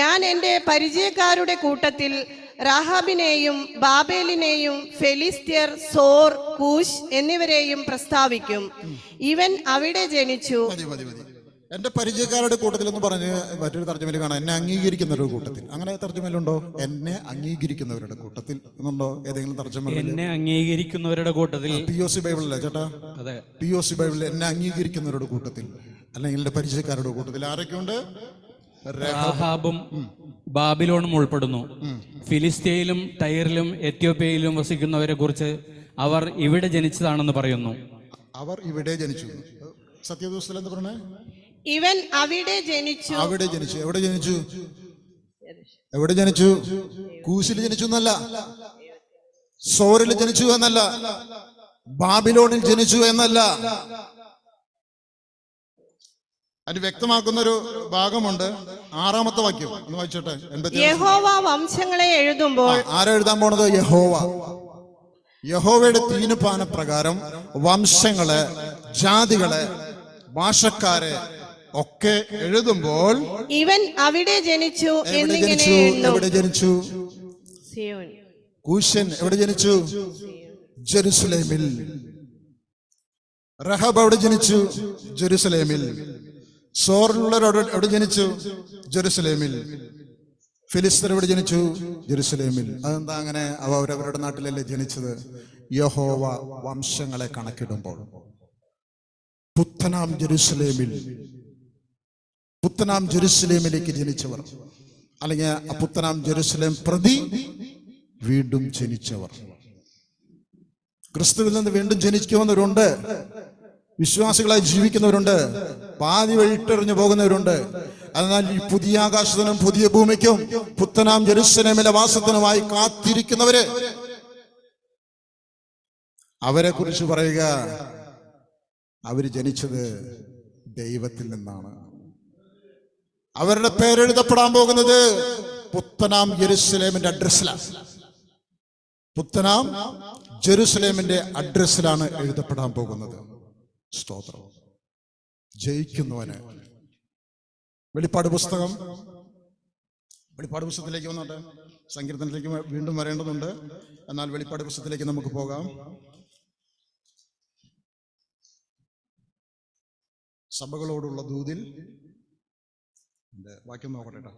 ഞാൻ എന്റെ പരിചയക്കാരുടെ കൂട്ടത്തിൽ രാഹാബിനെയും ബാബേലിനെയും ഫെലിസ്ത്യർ, സോർ, കൂശ് എന്നിവരെയും പ്രസ്താവിക്കും. ഇവൻ അവിടെ ജനിച്ചു. എന്റെ പരിചയക്കാരുടെ കൂട്ടത്തിൽ എന്ന് പറഞ്ഞ് മറ്റൊരു തർജ്ജമയിൽ കാണാം, എന്നെ അംഗീകരിക്കുന്നവരുടെ കൂട്ടത്തിൽ. അങ്ങനെ തർജ്ജമയിലുണ്ടോ? എന്നെ അംഗീകരിക്കുന്നവരുടെ കൂട്ടത്തിൽ എന്നുണ്ടോ? ഏതെങ്കിലും തർജ്ജമ എന്നെ അംഗീകരിക്കുന്നവരുടെ കൂട്ടത്തിൽ. POC ബൈബിളല്ലേ ചേട്ടാ? അതെ, POC ബൈബിളിൽ എന്നെ അംഗീകരിക്കുന്നവരുടെ കൂട്ടത്തിൽ അല്ലെങ്കിൽ എന്റെ പരിചയക്കാരുടെ കൂട്ടത്തിൽ ആരൊക്കെയുണ്ട്? രാഹാബും ബാബിലോണും ഉൾപ്പെടുന്നു. ഫിലിസ്തീനിലും ടൈറിലും എത്യോപ്യയിലും വസിക്കുന്നവരെ കുറിച്ച് അവർ ഇവിടെ ജനിച്ചതാണെന്ന് പറയുന്നു. അവർ ഇവിടെ ജനിച്ചു. സത്യദോസ്തൽ എന്താ പറഞ്ഞേ? ഇവൻ അവിടെ ജനിച്ചു. അവിടെ ജനിച്ചു. എവിടെ ജനിച്ചു? എവിടെ ജനിച്ചു? കൂശിൽ ജനിച്ചു എന്നല്ല, സോറിൽ ജനിച്ചു എന്നല്ല, ബാബിലോണിൽ ജനിച്ചു എന്നല്ല. അതിന് വ്യക്തമാക്കുന്ന ഒരു ഭാഗമുണ്ട്. 6-ാമത്തെ വാക്യം ഒന്ന് വായിച്ചോട്ടെ. യഹോവ വംശങ്ങളെ എഴുതുമ്പോൾ. ആരാ എഴുതാൻ പോണത്? യഹോവ. യഹോവയുടെ തീരുമാന പ്രകാരം വംശങ്ങളെ, ജാതികളെ, ഭാഷക്കാരെ ഒക്കെ എഴുതുമ്പോൾ ഇവൻ അവിടെ ജനിച്ചു എന്നിങ്ങനെ എവിടെ ജനിച്ചു? കൂശൻ എവിടെ ജനിച്ചു? ജെറുസലേമിൽ. റഹബ് എവിടെ ജനിച്ചു? ജെറുസലേമിൽ. സോറിലുള്ളവർ എവിടെ ജനിച്ചു? ജെറുസലേമിൽ. ഫിലിസ്തർ എവിടെ ജനിച്ചു? ജെറുസലേമിൽ. അതെന്താ അങ്ങനെ? അവരവരുടെ നാട്ടിലല്ലേ ജനിച്ചത്? യഹോവ വംശങ്ങളെ കണക്കിടുമ്പോൾ പുത്തനാം ജെറുസലേമിലേക്ക് ജനിച്ചവർ, അല്ലെങ്കിൽ പുത്തനാം ജെറുസലേം പ്രതി വീണ്ടും ജനിച്ചവർ, ക്രിസ്തുവിൽ നിന്ന് വീണ്ടും ജനിക്കുന്നവരുണ്ട്, വിശ്വാസികളായി ജീവിക്കുന്നവരുണ്ട്, പാതി വഴിട്ടെറിഞ്ഞു പോകുന്നവരുണ്ട്. എന്നാൽ ഈ പുതിയ ആകാശത്തിനും പുതിയ ഭൂമിക്കും പുത്തനാം ജെറുസലേമിലെ വാസത്തിനുമായി കാത്തിരിക്കുന്നവര്, അവരെ കുറിച്ച് പറയുക, അവര് ജനിച്ചത് ദൈവത്തിൽ നിന്നാണ്. അവരുടെ പേരെഴുതപ്പെടാൻ പോകുന്നത് പുത്തനാം ജെറുസലേമിന്റെ അഡ്രസ്സിലാണ്. പുത്തനാം ജെറുസലേമിന്റെ അഡ്രസ്സിലാണ് എഴുതപ്പെടാൻ പോകുന്നത്. സ്തോത്രം. ജയിക്കുന്നവന്. വെളിപ്പാട് പുസ്തകത്തിലേക്ക് വന്നോട്ടെ. സങ്കീർത്തനത്തിലേക്ക് വീണ്ടും വരേണ്ടതുണ്ട്. എന്നാൽ വെളിപ്പാട് പുസ്തകത്തിലേക്ക് നമുക്ക് പോകാം. സഭകളോടുള്ള ദൂതിൽ വാക്യം നോക്കട്ടെ.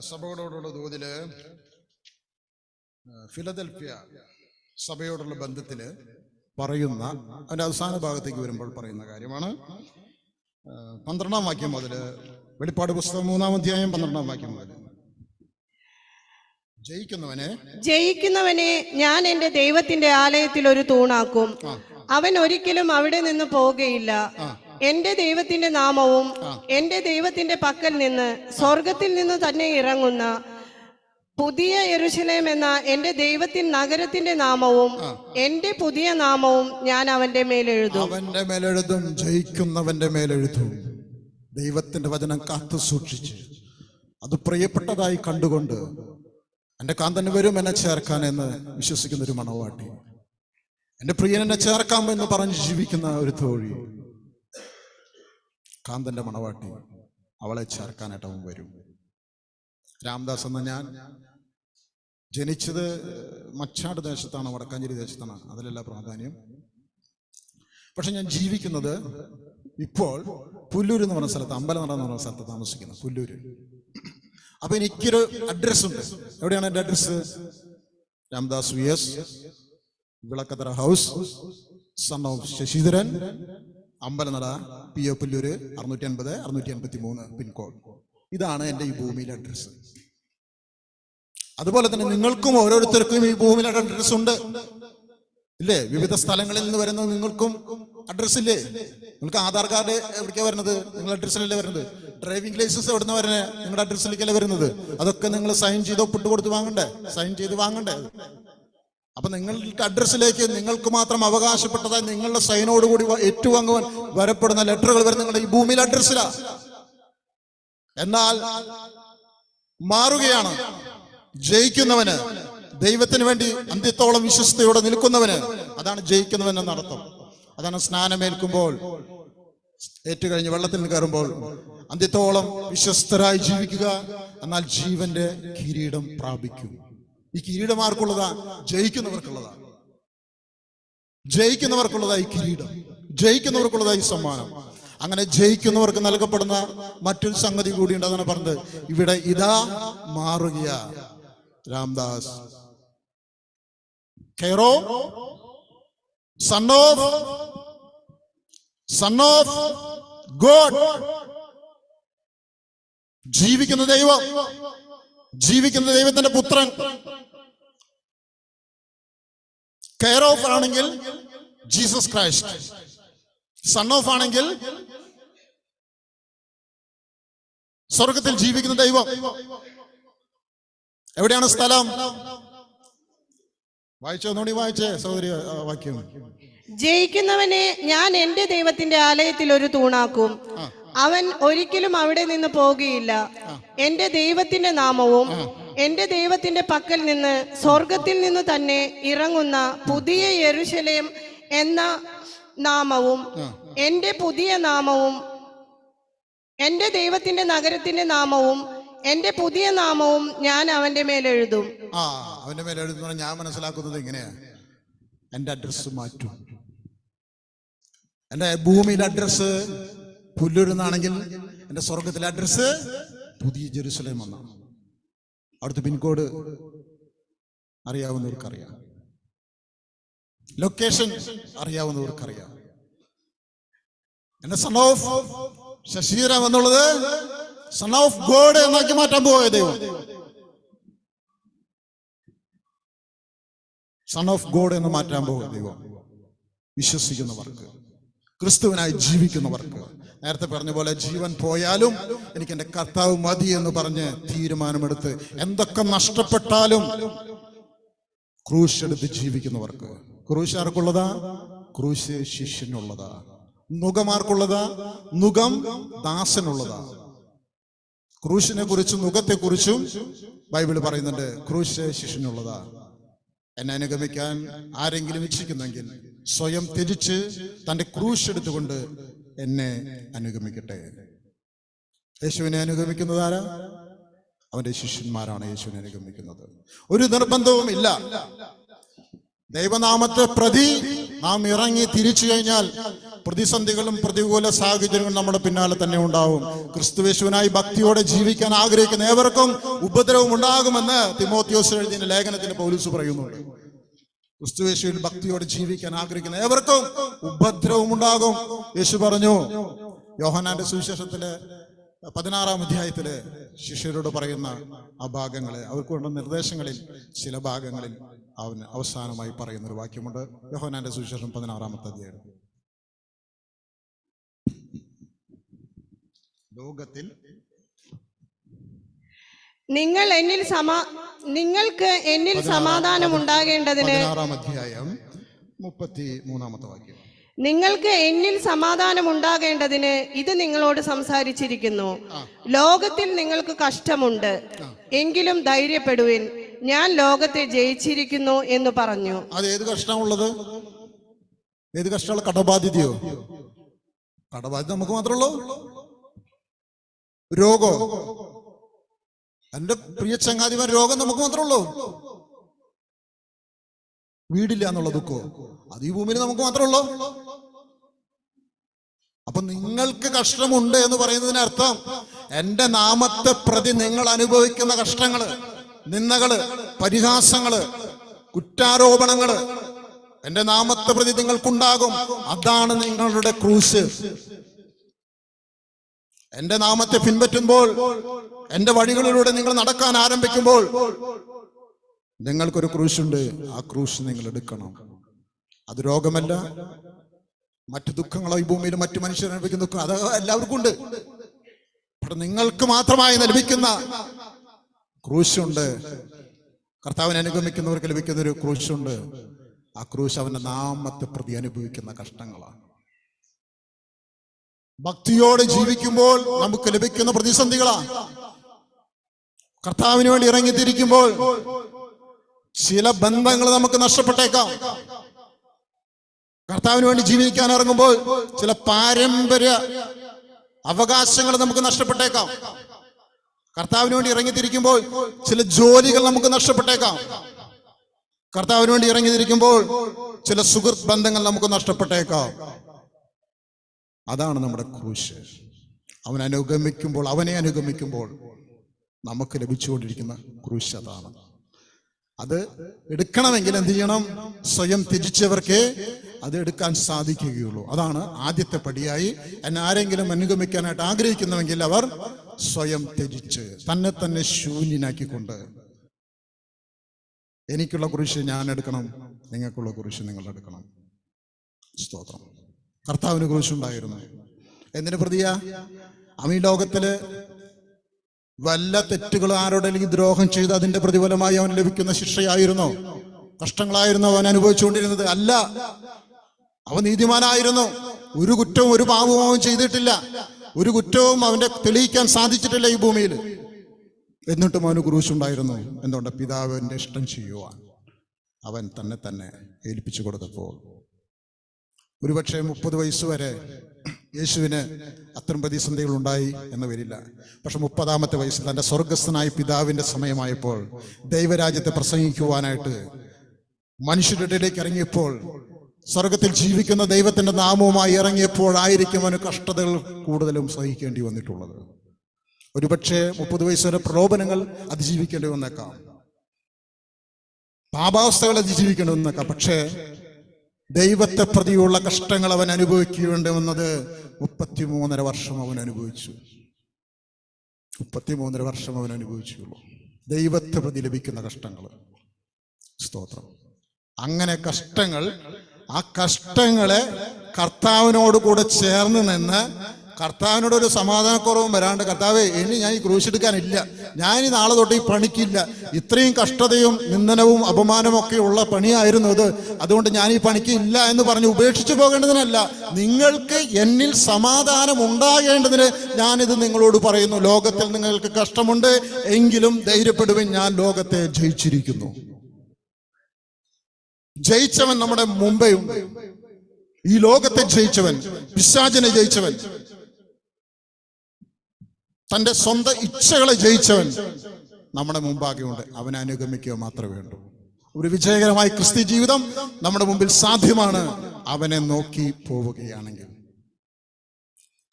സഭകളോടുള്ള ദൂതില് ഫിലദൽഫിയ സഭയോടുള്ള ബന്ധത്തില് പറയുന്ന അതിന്റെ അവസാന ഭാഗത്തേക്ക് വരുമ്പോൾ പറയുന്ന കാര്യമാണ്. 12-ാം വാക്യം മുതൽ, വെളിപ്പാട് പുസ്തകം 3-ാം അധ്യായം 12-ാം വാക്യം മുതൽ. ജയിക്കുന്നവനെ ഞാൻ എന്റെ ദൈവത്തിന്റെ ആലയത്തിൽ ഒരു തൂണാക്കും. അവൻ ഒരിക്കലും അവിടെ നിന്ന് പോവുകയില്ല. എന്റെ ദൈവത്തിന്റെ നാമവും എന്റെ ദൈവത്തിന്റെ പക്കൽ നിന്ന് സ്വർഗത്തിൽ നിന്ന് തന്നെ ഇറങ്ങുന്ന പുതിയ യെരൂശലേം എന്ന എന്റെ ദൈവത്തിന്റെ നഗരത്തിന്റെ നാമവും എന്റെ പുതിയ നാമവും ഞാൻ അവന്റെ മേലെഴുതും. അവന്റെ മേലെഴുതും. ജയിക്കുന്നവന്റെ മേലെഴുതും. ദൈവത്തിന്റെ വചനം കാത്തു സൂക്ഷിച്ച് അത് പ്രിയപ്പെട്ടതായി കണ്ടുകൊണ്ട് എന്റെ കാന്തന് വരും എന്നെ ചേർക്കാൻ എന്ന് വിശ്വസിക്കുന്ന ഒരു മണവാട്ടി, എന്റെ പ്രിയൻ എന്നെ ചേർക്കാം എന്ന് പറഞ്ഞ് ജീവിക്കുന്ന ഒരു തോഴി, കാന്തന്റെ മണവാട്ടി, അവളെ ചേർക്കാനായിട്ട് അവൻ വരും. രാംദാസ് എന്ന ഞാൻ ജനിച്ചത് മച്ചാട് ദേശത്താണ്, വടക്കാഞ്ചേരി ദേശത്താണ്, അതിലല്ല പ്രാധാന്യം. പക്ഷെ ഞാൻ ജീവിക്കുന്നത് ഇപ്പോൾ പുല്ലൂർ എന്ന് പറഞ്ഞ സ്ഥലത്ത്, അമ്പലനട എന്ന് പറഞ്ഞ സ്ഥലത്ത് താമസിക്കുന്നത്, പുല്ലൂര്. അപ്പൊ എനിക്കൊരു അഡ്രസ് ഉണ്ട്. എവിടെയാണ് എൻ്റെ address? Ramdas VS, Vilakkathara house, son of Sasidharan, Ambalanada, PO Pullur, 650 653 pin code. ഇതാണ് എൻ്റെ ഈ ഭൂമിയിലെ അഡ്രസ്. അതുപോലെ തന്നെ നിങ്ങൾക്കും ഓരോരുത്തർക്കും ഈ ഭൂമിയിലെ അഡ്രസ് ഉണ്ട് ഇല്ലേ? വിവിധ സ്ഥലങ്ങളിൽ നിന്ന് വരുന്ന നിങ്ങൾക്കും അഡ്രസ് ഇല്ലേ? നിങ്ങൾക്ക് ആധാർ കാർഡ് എവിടേക്കാണ് വരുന്നത്? നിങ്ങളുടെ അഡ്രസ്സിലല്ലേ വരുന്നത്. ഡ്രൈവിംഗ് ലൈസൻസ് എവിടെ നിന്ന് വരുന്നത്? നിങ്ങളുടെ അഡ്രസ്സിലേക്കല്ലേ വരുന്നത്. അതൊക്കെ നിങ്ങൾ സൈൻ ചെയ്ത് ഒപ്പിട്ട് കൊടുത്ത് വാങ്ങണ്ടേ? സൈൻ ചെയ്ത് വാങ്ങണ്ടേ? അപ്പൊ നിങ്ങളുടെ അഡ്രസ്സിലേക്ക് നിങ്ങൾക്ക് മാത്രം അവകാശപ്പെട്ടതായി നിങ്ങളുടെ സൈനോടുകൂടി ഏറ്റുവാങ്ങുവാൻ വരപ്പെടുന്ന ലെറ്ററുകൾ വരുന്ന നിങ്ങളുടെ ഈ ഭൂമിയിലെ അഡ്രസ്സിലാ. എന്നാൽ മാറുകയാണ്. ജയിക്കുന്നവന്, ദൈവത്തിന് വേണ്ടി അന്ത്യത്തോളം വിശ്വസ്തയോടെ നിൽക്കുന്നവന്, അതാണ് ജയിക്കുന്നവൻ എന്നർത്ഥം. അതാണ് സ്നാനമേൽക്കുമ്പോൾ, ഏറ്റുകഴിഞ്ഞ് വെള്ളത്തിൽ കയറുമ്പോൾ അന്ത്യത്തോളം വിശ്വസ്തരായി ജീവിക്കുക, എന്നാൽ ജീവന്റെ കിരീടം പ്രാപിക്കും. ഈ കിരീടം ആർക്കുള്ളതാ? ജയിക്കുന്നവർക്കുള്ളതാ. ജയിക്കുന്നവർക്കുള്ളതായി കിരീടം, ജയിക്കുന്നവർക്കുള്ളതായി സമ്മാനം. അങ്ങനെ ജയിക്കുന്നവർക്ക് നൽകപ്പെടുന്ന മറ്റൊരു സംഗതി കൂടിയുണ്ട്. അതാണ് പറഞ്ഞത് ഇവിടെ, ഇതാ മാറുകയാ. രാംദാസ് കെയറോ, സൺ ഓഫ് ഗോഡ്. ജീവിക്കുന്ന ദൈവം, ജീവിക്കുന്ന ദൈവത്തിന്റെ പുത്രൻ. കെയർ ഓഫ് ആണെങ്കിൽ ജീസസ് ക്രൈസ്റ്റ്, സൺ ഓഫ് ആണെങ്കിൽ സ്വർഗത്തിൽ ജീവിക്കുന്ന ദൈവം. എവിടെയാണ് സ്ഥലം? വായിച്ചോ, നോടി വായിച്ചേ സഹോദരി വാക്യം. ജയിക്കുന്നവനെ ഞാൻ എന്റെ ദൈവത്തിന്റെ ആലയത്തിൽ ഒരു തൂണാക്കും, അവൻ ഒരിക്കലും അവിടെ നിന്ന് പോകുകയില്ല. എന്റെ ദൈവത്തിന്റെ നാമവും എന്റെ ദൈവത്തിന്റെ പക്കൽ നിന്ന് സ്വർഗത്തിൽ നിന്ന് തന്നെ ഇറങ്ങുന്ന പുതിയ യെരൂശലേം എന്ന നാമവും എന്റെ പുതിയ നാമവും എന്റെ ദൈവത്തിന്റെ നഗരത്തിന്റെ നാമവും എന്റെ പുതിയ നാമവും ഞാൻ അവന്റെ മേലെഴുതും. അവന്റെ മേലെ എഴുതുന്ന ഞാൻ മനസ്സിലാക്കുന്നത് ഇങ്ങനെയാ. എന്റെ അഡ്രസ് മാറ്റും. എന്റെ ഭൂമിയിലെ അഡ്രസ് പുല്ലൂരെന്നാണെങ്കിൽ എന്റെ സ്വർഗത്തിലെ അഡ്രസ് പുതിയ ജെറുസലേം എന്നാണ്. അവിടുത്തെ പിൻകോഡ് അറിയാവുന്നവർക്കറിയാം, ലൊക്കേഷൻ അറിയാവുന്നവർക്കറിയാം. എന്റെ സൺ ഓഫ് ശശീരം എന്നുള്ളത് സൺ ഓഫ് ഗോഡ് എന്നാക്കി മാറ്റാൻ പോയ ദൈവം. സൺ ഓഫ് ഗോഡ് എന്ന് മാറ്റാൻ പോകുക ദൈവം. വിശ്വസിക്കുന്നവർക്ക്, ക്രിസ്തുവിനായി ജീവിക്കുന്നവർക്ക്, നേരത്തെ പറഞ്ഞ പോലെ ജീവൻ പോയാലും എനിക്ക് എൻ്റെ കർത്താവ് മതി എന്ന് പറഞ്ഞ് തീരുമാനമെടുത്ത് എന്തൊക്കെ നഷ്ടപ്പെട്ടാലും ക്രൂശ് എടുത്ത് ജീവിക്കുന്നവർക്ക്. ക്രൂശ് ആർക്കുള്ളതാ? ക്രൂശ് ശിഷ്യനുള്ളതാ. നുകമാർക്കുള്ളതാ? നുകം ദാസനുള്ളതാ. ക്രൂശിനെ കുറിച്ചും നുകത്തെ കുറിച്ചും ബൈബിൾ പറയുന്നുണ്ട്. ക്രൂശ് ശിഷ്യനുള്ളതാ. എന്നെ അനുഗമിക്കാൻ ആരെങ്കിലും ഇച്ഛിക്കുന്നെങ്കിൽ സ്വയം ത്യജിച്ച് തന്റെ ക്രൂശ് എടുത്തുകൊണ്ട് എന്നെ അനുഗമിക്കട്ടെ. യേശുവിനെ അനുഗമിക്കുന്നത് ആരാ? അവന്റെ ശിഷ്യന്മാരാണ് യേശുവിനെ അനുഗമിക്കുന്നത്. ഒരു നിർബന്ധവും ഇല്ല. ദൈവനാമത്തെ പ്രതി നാം ഇറങ്ങി തിരിച്ചു കഴിഞ്ഞാൽ പ്രതിസന്ധികളും പ്രതികൂല സാഹചര്യങ്ങളും നമ്മുടെ പിന്നാലെ തന്നെ ഉണ്ടാവും. ക്രിസ്തുയേശുവിനായി ഭക്തിയോടെ ജീവിക്കാൻ ആഗ്രഹിക്കുന്ന ഏവർക്കും ഉപദ്രവം ഉണ്ടാകുമെന്ന് തിമോത്തിയോസ് എഴുതിയ ലേഖനത്തിന് പൗലോസ് പറയുന്നുണ്ട്. ക്രിസ്തുയേശുവിൽ ഭക്തിയോടെ ജീവിക്കാൻ ആഗ്രഹിക്കുന്ന ഏവർക്കും ഉപദ്രവം ഉണ്ടാകും. യേശു പറഞ്ഞു, യോഹന്നാന്റെ സുവിശേഷത്തിലെ 16-ാം അധ്യായത്തില് ശിഷ്യരോട് പറയുന്ന ആ ഭാഗങ്ങളെ, അവർക്ക് വേണ്ട നിർദ്ദേശങ്ങളിൽ ചില ഭാഗങ്ങളിൽ അവന് അവസാനമായി പറയുന്ന ഒരു വാക്യമുണ്ട്. യോഹന്നാന്റെ സുവിശേഷം 16-ാമത്തെ അധ്യായം. ലോകത്തിൽ നിങ്ങൾക്ക് എന്നിൽ സമാധാനം ഉണ്ടാകേണ്ടതിന്, 16-ാം അധ്യായം 33-ാമത്തെ വാക്യം. നിങ്ങൾക്ക് എന്നിൽ സമാധാനം ഉണ്ടാകേണ്ടതിന് ഇത് നിങ്ങളോട് സംസാരിച്ചിരിക്കുന്നു. ലോകത്തിൽ നിങ്ങൾക്ക് കഷ്ടമുണ്ട്, എങ്കിലും ധൈര്യപ്പെടുവിൻ, ഞാൻ ലോകത്തെ ജയിച്ചിരിക്കുന്നു എന്ന് പറഞ്ഞു. അത് ഏത് കഷ്ടമുള്ളത്? ഏത് കഷ്ടമുള്ള? കടബാധ്യതയോ? കടബാധ്യത നമുക്ക് മാത്രമേ ഉള്ളൂ. രോഗോ? എന്റെ പ്രിയ ചങ്ങാതിമാർ, രോഗം നമുക്ക് മാത്രമേ ഉള്ളൂ. വീടില്ല എന്നുള്ള ദുഃഖമോ? അത് ഈ ഭൂമിയിൽ നമുക്ക് മാത്രമുള്ളൂ. അപ്പൊ നിങ്ങൾക്ക് കഷ്ടമുണ്ട് എന്ന് പറയുന്നതിനർത്ഥം എന്റെ നാമത്തെ പ്രതി നിങ്ങൾ അനുഭവിക്കുന്ന കഷ്ടങ്ങള്, നിന്ദകള്, പരിഹാസങ്ങള്, കുറ്റാരോപണങ്ങള് എന്റെ നാമത്തെ പ്രതി നിങ്ങൾക്കുണ്ടാകും. അതാണ് നിങ്ങളുടെ ക്രൂശ്. എന്റെ നാമത്തെ പിൻപറ്റുമ്പോൾ, എന്റെ വഴികളിലൂടെ നിങ്ങൾ നടക്കാൻ ആരംഭിക്കുമ്പോൾ നിങ്ങൾക്കൊരു ക്രൂശുണ്ട്. ആ ക്രൂശ് നിങ്ങൾ എടുക്കണം. അത് രോഗമല്ല, മറ്റു ദുഃഖങ്ങളോ, ഈ ഭൂമിയിൽ മറ്റു മനുഷ്യർ അനുഭവിക്കുന്ന ദുഃഖം അത് എല്ലാവർക്കും ഉണ്ട്. പക്ഷെ നിങ്ങൾക്ക് മാത്രമായി ലഭിക്കുന്ന ക്രൂശുണ്ട്. കർത്താവിനെ അനുഗമിക്കുന്നവർക്ക് ലഭിക്കുന്ന ഒരു ക്രൂശുണ്ട്. ആ ക്രൂശ് അവന്റെ നാമത്തെ പ്രതി അനുഭവിക്കുന്ന കഷ്ടങ്ങളാണ്. ഭക്തിയോടെ ജീവിക്കുമ്പോൾ നമുക്ക് ലഭിക്കുന്ന പ്രതിസന്ധികളാണ്. കർത്താവിന് വേണ്ടി ഇറങ്ങിത്തിരിക്കുമ്പോൾ ചില ബന്ധങ്ങൾ നമുക്ക് നഷ്ടപ്പെട്ടേക്കാം. കർത്താവിന് വേണ്ടി ജീവിക്കാൻ ഇറങ്ങുമ്പോൾ ചില പാരമ്പര്യ അവകാശങ്ങൾ നമുക്ക് നഷ്ടപ്പെട്ടേക്കാം. കർത്താവിന് വേണ്ടി ഇറങ്ങിത്തിരിക്കുമ്പോൾ ചില ജോലികൾ നമുക്ക് നഷ്ടപ്പെട്ടേക്കാം. കർത്താവിന് വേണ്ടി ഇറങ്ങിത്തിരിക്കുമ്പോൾ ചില സുഹൃത്ത് ബന്ധങ്ങൾ നമുക്ക് നഷ്ടപ്പെട്ടേക്കാം. അതാണ് നമ്മുടെ ക്രൂശ്. അവനെ അനുഗമിക്കുമ്പോൾ നമുക്ക് ലഭിച്ചുകൊണ്ടിരിക്കുന്ന ക്രൂശ് അതാണ്. അത് എടുക്കണമെങ്കിൽ എന്ത് ചെയ്യണം? സ്വയം ത്യജിച്ചവർക്ക് അത് എടുക്കാൻ സാധിക്കുകയുള്ളൂ. അതാണ് ആദ്യത്തെ പടിയായി. എന്നെ ആരെങ്കിലും അനുഗമിക്കാനായിട്ട് ആഗ്രഹിക്കുന്നുവെങ്കിൽ അവർ സ്വയം ത്യജിച്ച് തന്നെ ശൂന്യനാക്കിക്കൊണ്ട്, എനിക്കുള്ള കുരിശ് ഞാൻ എടുക്കണം, നിങ്ങൾക്കുള്ള കുരിശ് നിങ്ങൾ എടുക്കണം. സ്തോത്രം. കർത്താവിന് കുരിശുണ്ടായിരുന്നു. എന്തിനു പ്രതിയാ? അവൻ ഈ ലോകത്തില് വല്ല തെറ്റുകൾ ആരോടെങ്കിലും ദ്രോഹം ചെയ്ത് അതിന്റെ പ്രതിഫലമായി അവന് ലഭിക്കുന്ന ശിക്ഷയായിരുന്നോ? കഷ്ടങ്ങളായിരുന്നു അവൻ അനുഭവിച്ചുകൊണ്ടിരുന്നത്? അല്ല, അവൻ നീതിമാനായിരുന്നു. ഒരു കുറ്റവും ഒരു പാപവും അവൻ ചെയ്തിട്ടില്ല. ഒരു കുറ്റവും അവന്റെ തെളിയിക്കാൻ സാധിച്ചിട്ടില്ല ഈ ഭൂമിയിൽ. എന്നിട്ടും അവന് ക്രൂശുണ്ടായിരുന്നു. എന്തുകൊണ്ട്? പിതാവിന്റെ ഇഷ്ടം ചെയ്യുവാൻ അവൻ തന്നെ ഏൽപ്പിച്ചു കൊടുത്തപ്പോൾ. ഒരുപക്ഷെ 30 വയസ്സ് വരെ യേശുവിന് അത്തരം പ്രതിസന്ധികൾ ഉണ്ടായി എന്ന് വരില്ല. പക്ഷെ 30-ാമത്തെ വയസ്സിൽ തന്റെ സ്വർഗസ്ഥനായ പിതാവിന്റെ സമയമായപ്പോൾ, ദൈവരാജ്യത്തെ പ്രസംഗിക്കുവാനായിട്ട് മനുഷ്യരുടെ ഇടയിലേക്ക് ഇറങ്ങിയപ്പോൾ, സ്വർഗത്തിൽ ജീവിക്കുന്ന ദൈവത്തിന്റെ നാമവുമായി ഇറങ്ങിയപ്പോഴായിരിക്കും അവന് കഷ്ടതകൾ കൂടുതലും സഹിക്കേണ്ടി വന്നിട്ടുള്ളത്. ഒരുപക്ഷെ 30 വയസ്സ് വരെ പ്രലോഭനങ്ങൾ അതിജീവിക്കേണ്ടി വന്നേക്കാം, പാപാവസ്ഥകൾ അതിജീവിക്കേണ്ടി വന്നേക്കാം. പക്ഷേ ദൈവത്തെ പ്രതിയുള്ള കഷ്ടങ്ങൾ അവൻ അനുഭവിക്കേണ്ടി വന്നത് 33.5 വർഷം അവൻ അനുഭവിച്ചു. 33.5 വർഷം അവൻ അനുഭവിച്ചുള്ളൂ ദൈവത്തെ പ്രതി ലഭിക്കുന്ന കഷ്ടങ്ങൾ. സ്തോത്രം. അങ്ങനെ ആ കഷ്ടങ്ങളെ കർത്താവിനോട് കൂടെ ചേർന്ന് നിന്ന്, കർത്താവിനോട് ഒരു സമാധാനക്കുറവും വരാണ്ട്, കർത്താവേ ഇനി ഞാൻ ഈ ക്രൂശെടുക്കാനില്ല, ഞാനിനി നാളെ തൊട്ട് ഈ പണിക്കില്ല, ഇത്രയും കഷ്ടതയും നിന്ദനവും അപമാനവും ഒക്കെ ഉള്ള പണിയായിരുന്നു ഇത്, അതുകൊണ്ട് ഞാൻ ഈ പണിക്ക് ഇല്ല എന്ന് പറഞ്ഞ് ഉപേക്ഷിച്ചു പോകേണ്ടതിനല്ല, നിങ്ങൾക്ക് എന്നിൽ സമാധാനം ഉണ്ടാകേണ്ടതിന് ഞാനിത് നിങ്ങളോട് പറയുന്നു. ലോകത്തിൽ നിങ്ങൾക്ക് കഷ്ടമുണ്ട്, എങ്കിലും ധൈര്യപ്പെടുവിൻ, ഞാൻ ലോകത്തെ ജയിച്ചിരിക്കുന്നു. ജയിച്ചവൻ നമ്മുടെ മുമ്പേ ഉണ്ട്. ഈ ലോകത്തെ ജയിച്ചവൻ, പിശാചിനെ ജയിച്ചവൻ, തന്റെ സ്വന്തം ഇച്ഛകളെ ജയിച്ചവൻ നമ്മുടെ മുമ്പാകെ ഉണ്ട്. അവനെ അനുഗമിക്കുക മാത്രമേ വേണ്ടൂ. ഒരു വിജയകരമായ ക്രിസ്ത്യ ജീവിതം നമ്മുടെ മുമ്പിൽ സാധ്യമാണ്, അവനെ നോക്കി പോവുകയാണെങ്കിൽ.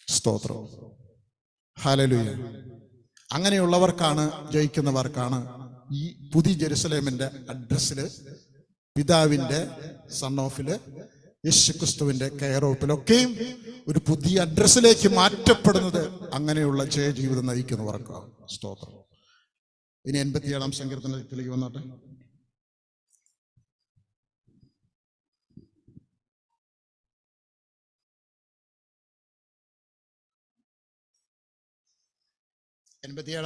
സ്തോത്രം. ഹല്ലേലൂയ. അങ്ങനെയുള്ളവർക്കാണ്, ജയിക്കുന്നവർക്കാണ് ഈ പുതിയ ജെറുസലേമിന്റെ അഡ്രസ്സില്, പിതാവിന്റെ സൺ ഓഫില്, യേശുക്രിസ്തുവിന്റെ കെയർ ഓഫിലൊക്കെയും ഒരു പുതിയ അഡ്രസ്സിലേക്ക് മാറ്റപ്പെടുന്നത് അങ്ങനെയുള്ള ജയജീവിതം നയിക്കുന്നവർക്കാണ്. സ്തോത്രം. ഇനി 87-ാം സങ്കീർത്തനത്തിലേക്ക് വന്നാട്ടെ.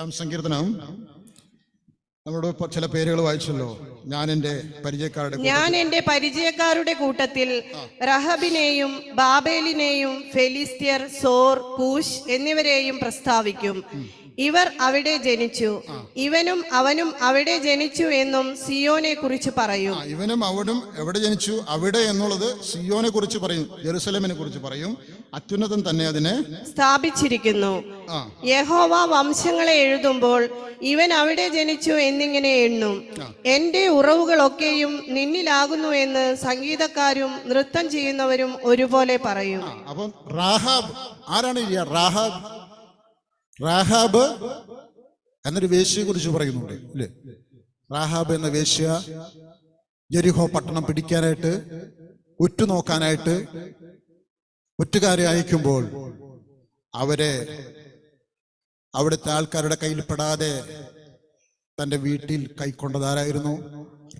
ാം സങ്കീർത്തനം നമ്മളോട് ചില പേരുകൾ വായിച്ചല്ലോ. ഞാൻ എൻ്റെ പരിചയക്കാരുടെ കൂട്ടത്തിൽ റഹബിനെയും ബാബേലിനെയും ഫെലിസ്ത്യർ, സോർ, കൂശ് എന്നിവരെയും പ്രസ്താവിക്കും. ഇവർ അവിടെ ജനിച്ചു, ഇവനും അവനും അവിടെ ജനിച്ചു എന്നും സിയോനെ കുറിച്ച് പറയും. ഇവനും അവനും എവിടെ ജനിച്ചു, അവിടെ എന്നുള്ളത് സിയോനെ കുറിച്ച് പറയും, ജെറുസലേമിനെ കുറിച്ച് പറയും. അത്യുന്നതൻ തന്നെ അതിനെ സ്ഥാപിച്ചിരിക്കുന്നു. ആ യഹോവ വംശങ്ങളെ എഴുതുമ്പോൾ ഇവൻ അവിടെ ജനിച്ചു എന്നിങ്ങനെ എണ്ണും. എന്റെ ഉറവുകളൊക്കെയും നിന്നിലാകുന്നു എന്ന് സംഗീതക്കാരും നൃത്തം ചെയ്യുന്നവരും ഒരുപോലെ പറയും. അപ്പം റാഹാബ് ആരാണ് ഈ റാഹാബ്? റാഹാബ് എന്നൊരു വേശ്യയെ കുറിച്ച് പറയുന്നുണ്ട് അല്ലേ? റാഹാബ് എന്ന വേശ്യ യെരിഹോ പട്ടണം പിടിക്കാനായിട്ട് ഉറ്റുനോക്കാനായിട്ട് ഒറ്റുകാരെ അയക്കുമ്പോൾ അവരെ അവിടുത്തെ ആൾക്കാരുടെ കയ്യിൽ പെടാതെ തൻ്റെ വീട്ടിൽ കൈക്കൊണ്ടതാരായിരുന്നു?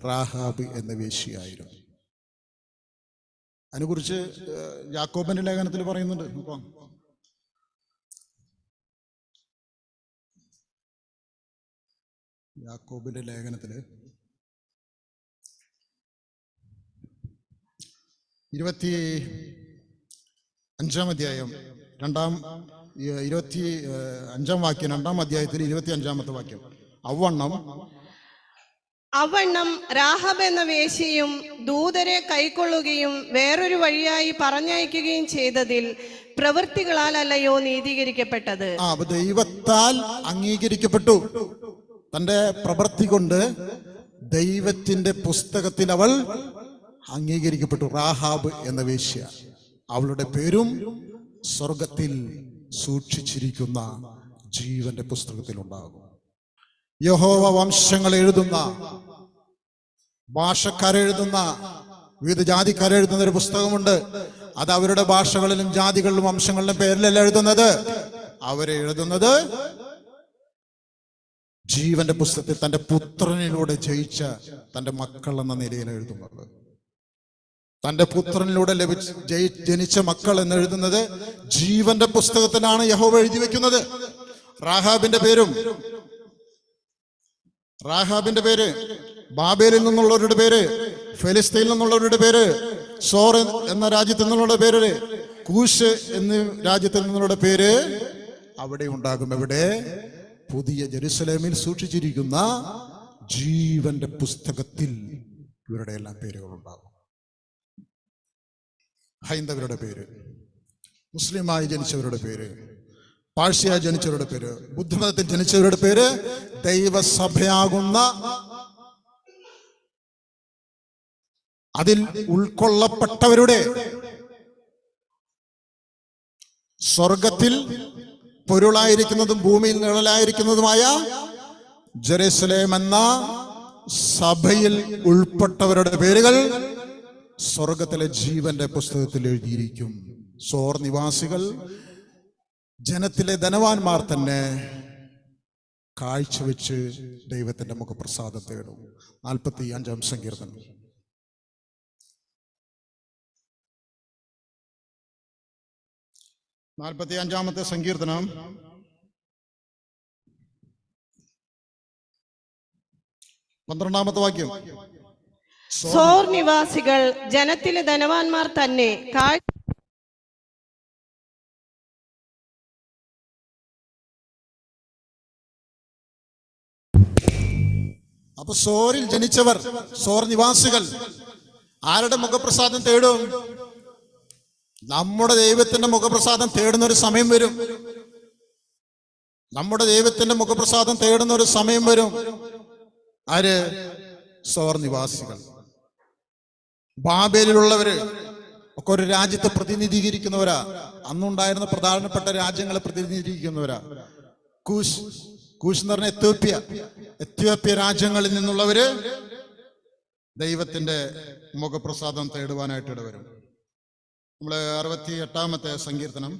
റാഹാബ് എന്ന വേശ്യയായിരുന്നു. അതിനെക്കുറിച്ച് യാക്കോബിന്റെ ലേഖനത്തിൽ പറയുന്നുണ്ട്. നോക്കാം. യാക്കോബിന്റെ ലേഖനത്തില് 25-ാം അധ്യായം 25-ാം വാക്യം 2-ാം അധ്യായത്തിൽ 25-ാമത്തെ വാക്യം. അവണ്ണം റാഹബ് എന്ന വേശ്യയും ദൂതരെ കൈക്കൊള്ളുകയും വേറൊരു വഴിയായി പറഞ്ഞയക്കുകയും ചെയ്തതിൽ പ്രവൃത്തികളാൽ അല്ലയോ നീതീകരിക്കപ്പെട്ടത്? ദൈവത്താൽ അംഗീകരിക്കപ്പെട്ടു. തന്റെ പ്രവൃത്തി കൊണ്ട് ദൈവത്തിന്റെ പുസ്തകത്തിൽ അവൾ അംഗീകരിക്കപ്പെട്ടു. റാഹാബ് എന്ന വേശ്യ, അവളുടെ പേരും സ്വർഗത്തിൽ സൂക്ഷിച്ചിരിക്കുന്ന ജീവന്റെ പുസ്തകത്തിൽ ഉണ്ടാകും. യഹോവ വംശങ്ങൾ എഴുതുന്ന, ഭാഷക്കാരെഴുതുന്ന, വിവിധ ജാതിക്കാരെഴുതുന്ന ഒരു പുസ്തകമുണ്ട്. അത് അവരുടെ ഭാഷകളിലും ജാതികളിലും വംശങ്ങളിലും പേരിലല്ല എഴുതുന്നത്. അവരെ എഴുതുന്നത് ജീവന്റെ പുസ്തകത്തിൽ തന്റെ പുത്രനിലൂടെ ജയിച്ച തന്റെ മക്കൾ എന്ന നിലയിൽ എഴുതുന്നത്. തന്റെ പുത്രനിലൂടെ ജനിച്ച മക്കൾ എന്ന് എഴുതുന്നത് ജീവന്റെ പുസ്തകത്തിലാണ് യഹോവ എഴുതി വെക്കുന്നത്. റാഹാബിന്റെ പേര് ബാബേലിൽ നിന്നുള്ളവരുടെ പേര്, ഫെലിസ്തീനിൽ നിന്നുള്ളവരുടെ പേര്, സോർ എന്ന രാജ്യത്തിൽ നിന്നുള്ളവരുടെ പേര്, കൂശ് എന്ന രാജ്യത്തിൽ നിന്നുള്ളവരുടെ പേര് അവിടെ ഉണ്ടാകും. എവിടെ? പുതിയ ജെറുസലേമിൽ സൂക്ഷിച്ചിരിക്കുന്ന ജീവന്റെ പുസ്തകത്തിൽ ഇവരുടെ എല്ലാം പേരുകൾ ഉണ്ടാകും. ഹൈന്ദവരുടെ പേര്, മുസ്ലിമായി ജനിച്ചവരുടെ പേര്, പാഴ്സിയായി ജനിച്ചവരുടെ പേര്, ബുദ്ധമതത്തിൽ ജനിച്ചവരുടെ പേര്, ദൈവസഭയാകുന്ന അതിൽ ഉൾക്കൊള്ളപ്പെട്ടവരുടെ, സ്വർഗത്തിൽ പൊരുളായിരിക്കുന്നതും ഭൂമിയിൽ നിഴലായിരിക്കുന്നതുമായ ജെറുസലേം എന്ന സഭയിൽ ഉൾപ്പെട്ടവരുടെ പേരുകൾ സ്വർഗത്തിലെ ജീവന്റെ പുസ്തകത്തിൽ എഴുതിയിരിക്കും. സോർ നിവാസികൾ, ജനത്തിലെ ധനവാന്മാർ തന്നെ കാഴ്ചവെച്ച് ദൈവത്തിന്റെ മുഖപ്രസാദം തേടും. 45-ാം സങ്കീർത്തനം. 45-ാമത്തെ സങ്കീർത്തനം 12-ാമത്തെ വാക്യം. സോർ നിവാസികൾ, ജനത്തിലെ ധനവാന്മാർ തന്നെ അപ്പൊ സോറിൽ ജനിച്ചവർ, സോർ നിവാസികൾ ആരുടെ മുഖപ്രസാദം തേടും? നമ്മുടെ ദൈവത്തിന്റെ മുഖപ്രസാദം തേടുന്ന ഒരു സമയം വരും. നമ്മുടെ ദൈവത്തിന്റെ മുഖപ്രസാദം തേടുന്ന ഒരു സമയം വരും. ആര്? സോർ നിവാസികൾ. ബാബേലിലുള്ളവര് ഒക്കെ ഒരു രാജ്യത്തെ പ്രതിനിധീകരിക്കുന്നവരാ. അന്നുണ്ടായിരുന്ന പ്രധാനപ്പെട്ട രാജ്യങ്ങളെ പ്രതിനിധീകരിക്കുന്നവരാ. കൂശ് എന്ന് പറഞ്ഞ എത്യോപ്യ രാജ്യങ്ങളിൽ നിന്നുള്ളവര് ദൈവത്തിന്റെ മുഖപ്രസാദം തേടുവാനായിട്ട് ഇടവരും. നമ്മള് 68-ാമത്തെ സങ്കീർത്തനം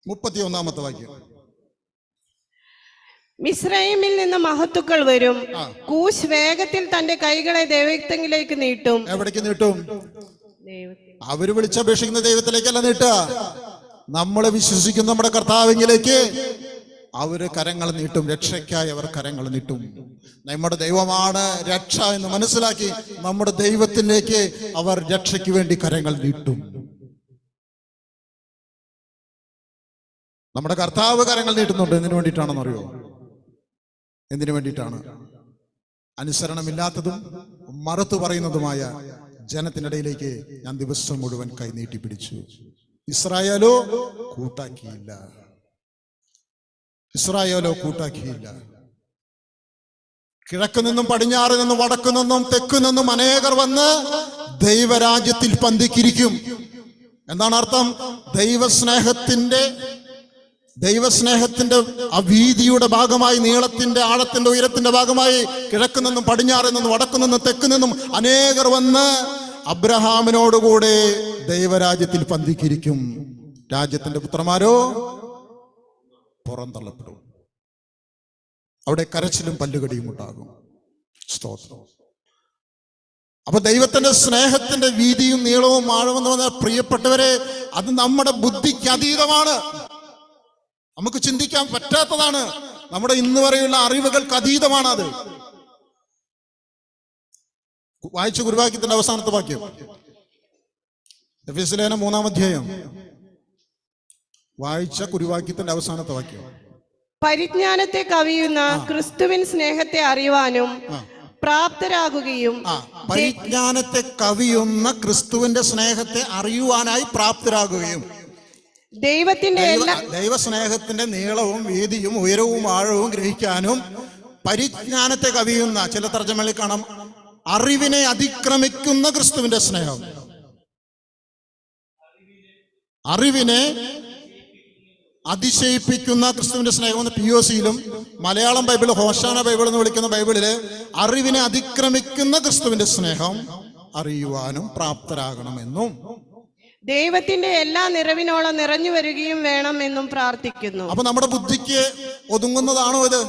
31-ാമത്തെ വാക്യം. മിസ്രൈമിൽ നിന്ന് മഹത്തുക്കൾ വരും. കൂശ് വേഗത്തിൽ തന്റെ കൈകളെ ദൈവത്തിലേക്ക് നീട്ടും. എവിടേക്ക് നീട്ടും? അവര് വിളിച്ചപേക്ഷിക്കുന്ന ദൈവത്തിലേക്കല്ല നീട്ടുക. നമ്മളെ വിശ്വസിക്കുന്ന നമ്മുടെ കർത്താവിലേക്ക് അവര് കരങ്ങൾ നീട്ടും. രക്ഷയ്ക്കായി അവർ കരങ്ങൾ നീട്ടും. നമ്മുടെ ദൈവമാണ് രക്ഷ എന്ന് മനസ്സിലാക്കി നമ്മുടെ ദൈവത്തിലേക്ക് അവർ രക്ഷയ്ക്ക് വേണ്ടി കരങ്ങൾ നീട്ടും. നമ്മുടെ കർത്താവ് കരങ്ങൾ നീട്ടുന്നുണ്ട്. എന്തിനു വേണ്ടിയിട്ടാണെന്ന് അറിയോ? എന്തിനു വേണ്ടിയിട്ടാണ്? അനുസരണമില്ലാത്തതും മറുത്തു പറയുന്നതുമായ ജനത്തിനിടയിലേക്ക് ഞാൻ ദിവസം മുഴുവൻ കൈനീട്ടി പിടിച്ചു. ഇസ്രായേലോ കൂട്ടാക്കിയില്ല. ഇസ്രായേലോ കൂട്ടാക്കിയില്ല. കിഴക്ക് നിന്നും പടിഞ്ഞാറ് നിന്നും വടക്കു നിന്നും തെക്കു നിന്നും അനേകർ വന്ന് ദൈവരാജ്യത്തിൽ പന്തിക്കിരിക്കും. എന്താണ് അർത്ഥം? ദൈവസ്നേഹത്തിന്റെ ആ വീതിയുടെ ഭാഗമായി, നീളത്തിന്റെ ആഴത്തിന്റെ ഉയരത്തിന്റെ ഭാഗമായി കിഴക്ക് നിന്നും പടിഞ്ഞാറ് നിന്നും വടക്കു നിന്നും തെക്കു നിന്നും അനേകർ വന്ന് അബ്രഹാമിനോടുകൂടെ ദൈവരാജ്യത്തിൽ പന്തിക്കിരിക്കും. രാജ്യത്തിന്റെ പുത്രന്മാരോ പുറന്തള്ളപ്പെടും. അവിടെ കരച്ചിലും പല്ലുകടിയും ഉണ്ടാകും. സ്തോത്രം. അപ്പൊ ദൈവത്തിന്റെ സ്നേഹത്തിന്റെ വീതിയും നീളവും ആഴവും എന്ന് പറഞ്ഞാൽ, പ്രിയപ്പെട്ടവരെ, അത് നമ്മുടെ ബുദ്ധിക്ക് അതീതമാണ്. നമുക്ക് ചിന്തിക്കാൻ പറ്റാത്തതാണ്. നമ്മുടെ ഇന്ന് വരെയുള്ള അറിവുകൾക്ക് അതീതമാണ് അത്. വായിച്ച കുറുവാക്യത്തിന്റെ അവസാനത്തെ വാക്യം, എഫെസ്യ ലേഖനം 3-ാം അധ്യായം. വായിച്ച കുറുവാക്യത്തിന്റെ അവസാനത്തെ വാക്യം. പരിജ്ഞാനത്തെ കവിയുന്ന ക്രിസ്തുവിൻ സ്നേഹത്തെ അറിയുവാനും പ്രാപ്തരാകുകയും. പരിജ്ഞാനത്തെ കവിയുന്ന ക്രിസ്തുവിന്റെ സ്നേഹത്തെ അറിയുവാനായി പ്രാപ്തരാകുകയും. ദൈവസ്നേഹത്തിന്റെ നീളവും വീതിയും ഉയരവും ആഴവും ഗ്രഹിക്കാനും പരിജ്ഞാനത്തെ കവിയുന്ന, ചില തർജ്ജമകളിൽ കാണാം അറിവിനെ അതിക്രമിക്കുന്ന ക്രിസ്തുവിന്റെ സ്നേഹം. അറിവിനെ അതിശയിപ്പിക്കുന്ന ക്രിസ്തുവിന്റെ സ്നേഹം എന്ന് POCയിലും മലയാളം ബൈബിൾ, ഹോശാന ബൈബിൾ എന്ന് വിളിക്കുന്ന ബൈബിളില് അറിവിനെ അതിക്രമിക്കുന്ന ക്രിസ്തുവിന്റെ സ്നേഹം അറിയുവാനും പ്രാപ്തരാകണമെന്നും ദൈവത്തിന്റെ എല്ലാ നിറവിനോളം നിറഞ്ഞു വരികയും വേണം എന്നും പ്രാർത്ഥിക്കുന്നു. അപ്പൊ നമ്മുടെ ബുദ്ധിക്ക് ഒതുങ്ങുന്നതാണോ ഇത്?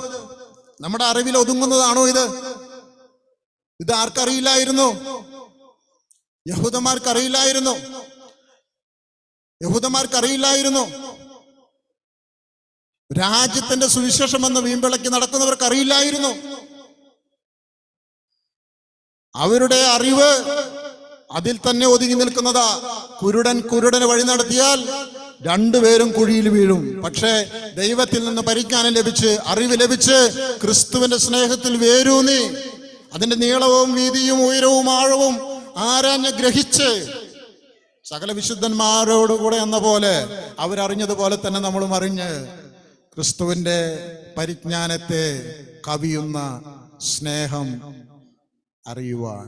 നമ്മുടെ അറിവിൽ ഒതുങ്ങുന്നതാണോ ഇത്? ഇത് ആർക്കറിയില്ലായിരുന്നു? യഹൂദന്മാർക്കറിയില്ലായിരുന്നു. രാജ്യത്തിന്റെ സുവിശേഷം എന്ന വീമ്പിളക്കി നടക്കുന്നവർക്ക് അറിയില്ലായിരുന്നു. അവരുടെ അറിവ് അതിൽ തന്നെ ഒതുങ്ങി നിൽക്കുന്നതാ. കുരുടന് വഴി നടത്തിയാൽ രണ്ടുപേരും കുഴിയിൽ വീഴും. പക്ഷേ ദൈവത്തിൽ നിന്ന് പരിജ്ഞാനം ലഭിച്ച്, അറിവ് ലഭിച്ച്, ക്രിസ്തുവിന്റെ സ്നേഹത്തിൽ വേരൂന്നി, അതിന്റെ നീളവും വീതിയും ഉയരവും ആഴവും ആരാഞ്ഞ് ഗ്രഹിച്ച്, സകല വിശുദ്ധന്മാരോടുകൂടെ എന്ന പോലെ അവരറിഞ്ഞതുപോലെ തന്നെ നമ്മളും അറിഞ്ഞ് ക്രിസ്തുവിന്റെ പരിജ്ഞാനത്തെ കവിയുന്ന സ്നേഹം അറിയുവാൻ,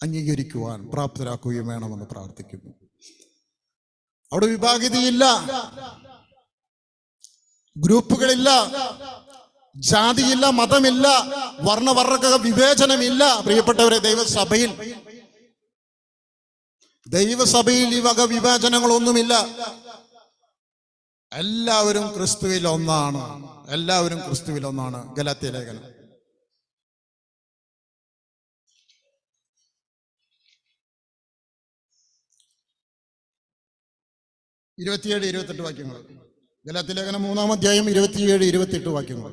അംഗീകരിക്കുവാൻ പ്രാപ്തരാക്കുകയും വേണമെന്ന് പ്രാർത്ഥിക്കുന്നു. അവിടെ വിഭാഗീയതയില്ല, ഗ്രൂപ്പുകളില്ല, ജാതിയില്ല, മതമില്ല, വർണ്ണവർഗ വിവേചനമില്ല. പ്രിയപ്പെട്ടവരെ, ദൈവസഭയിൽ ഈ വക വിവേചനങ്ങളൊന്നുമില്ല. എല്ലാവരും ക്രിസ്തുവിൽ ഒന്നാണ്. ഗലാത്യ ലേഖനം 27-28 വാക്യങ്ങൾ. ഗലാത്യ ലേഖനം 3-ാം അധ്യായം 27-28 വാക്യങ്ങൾ.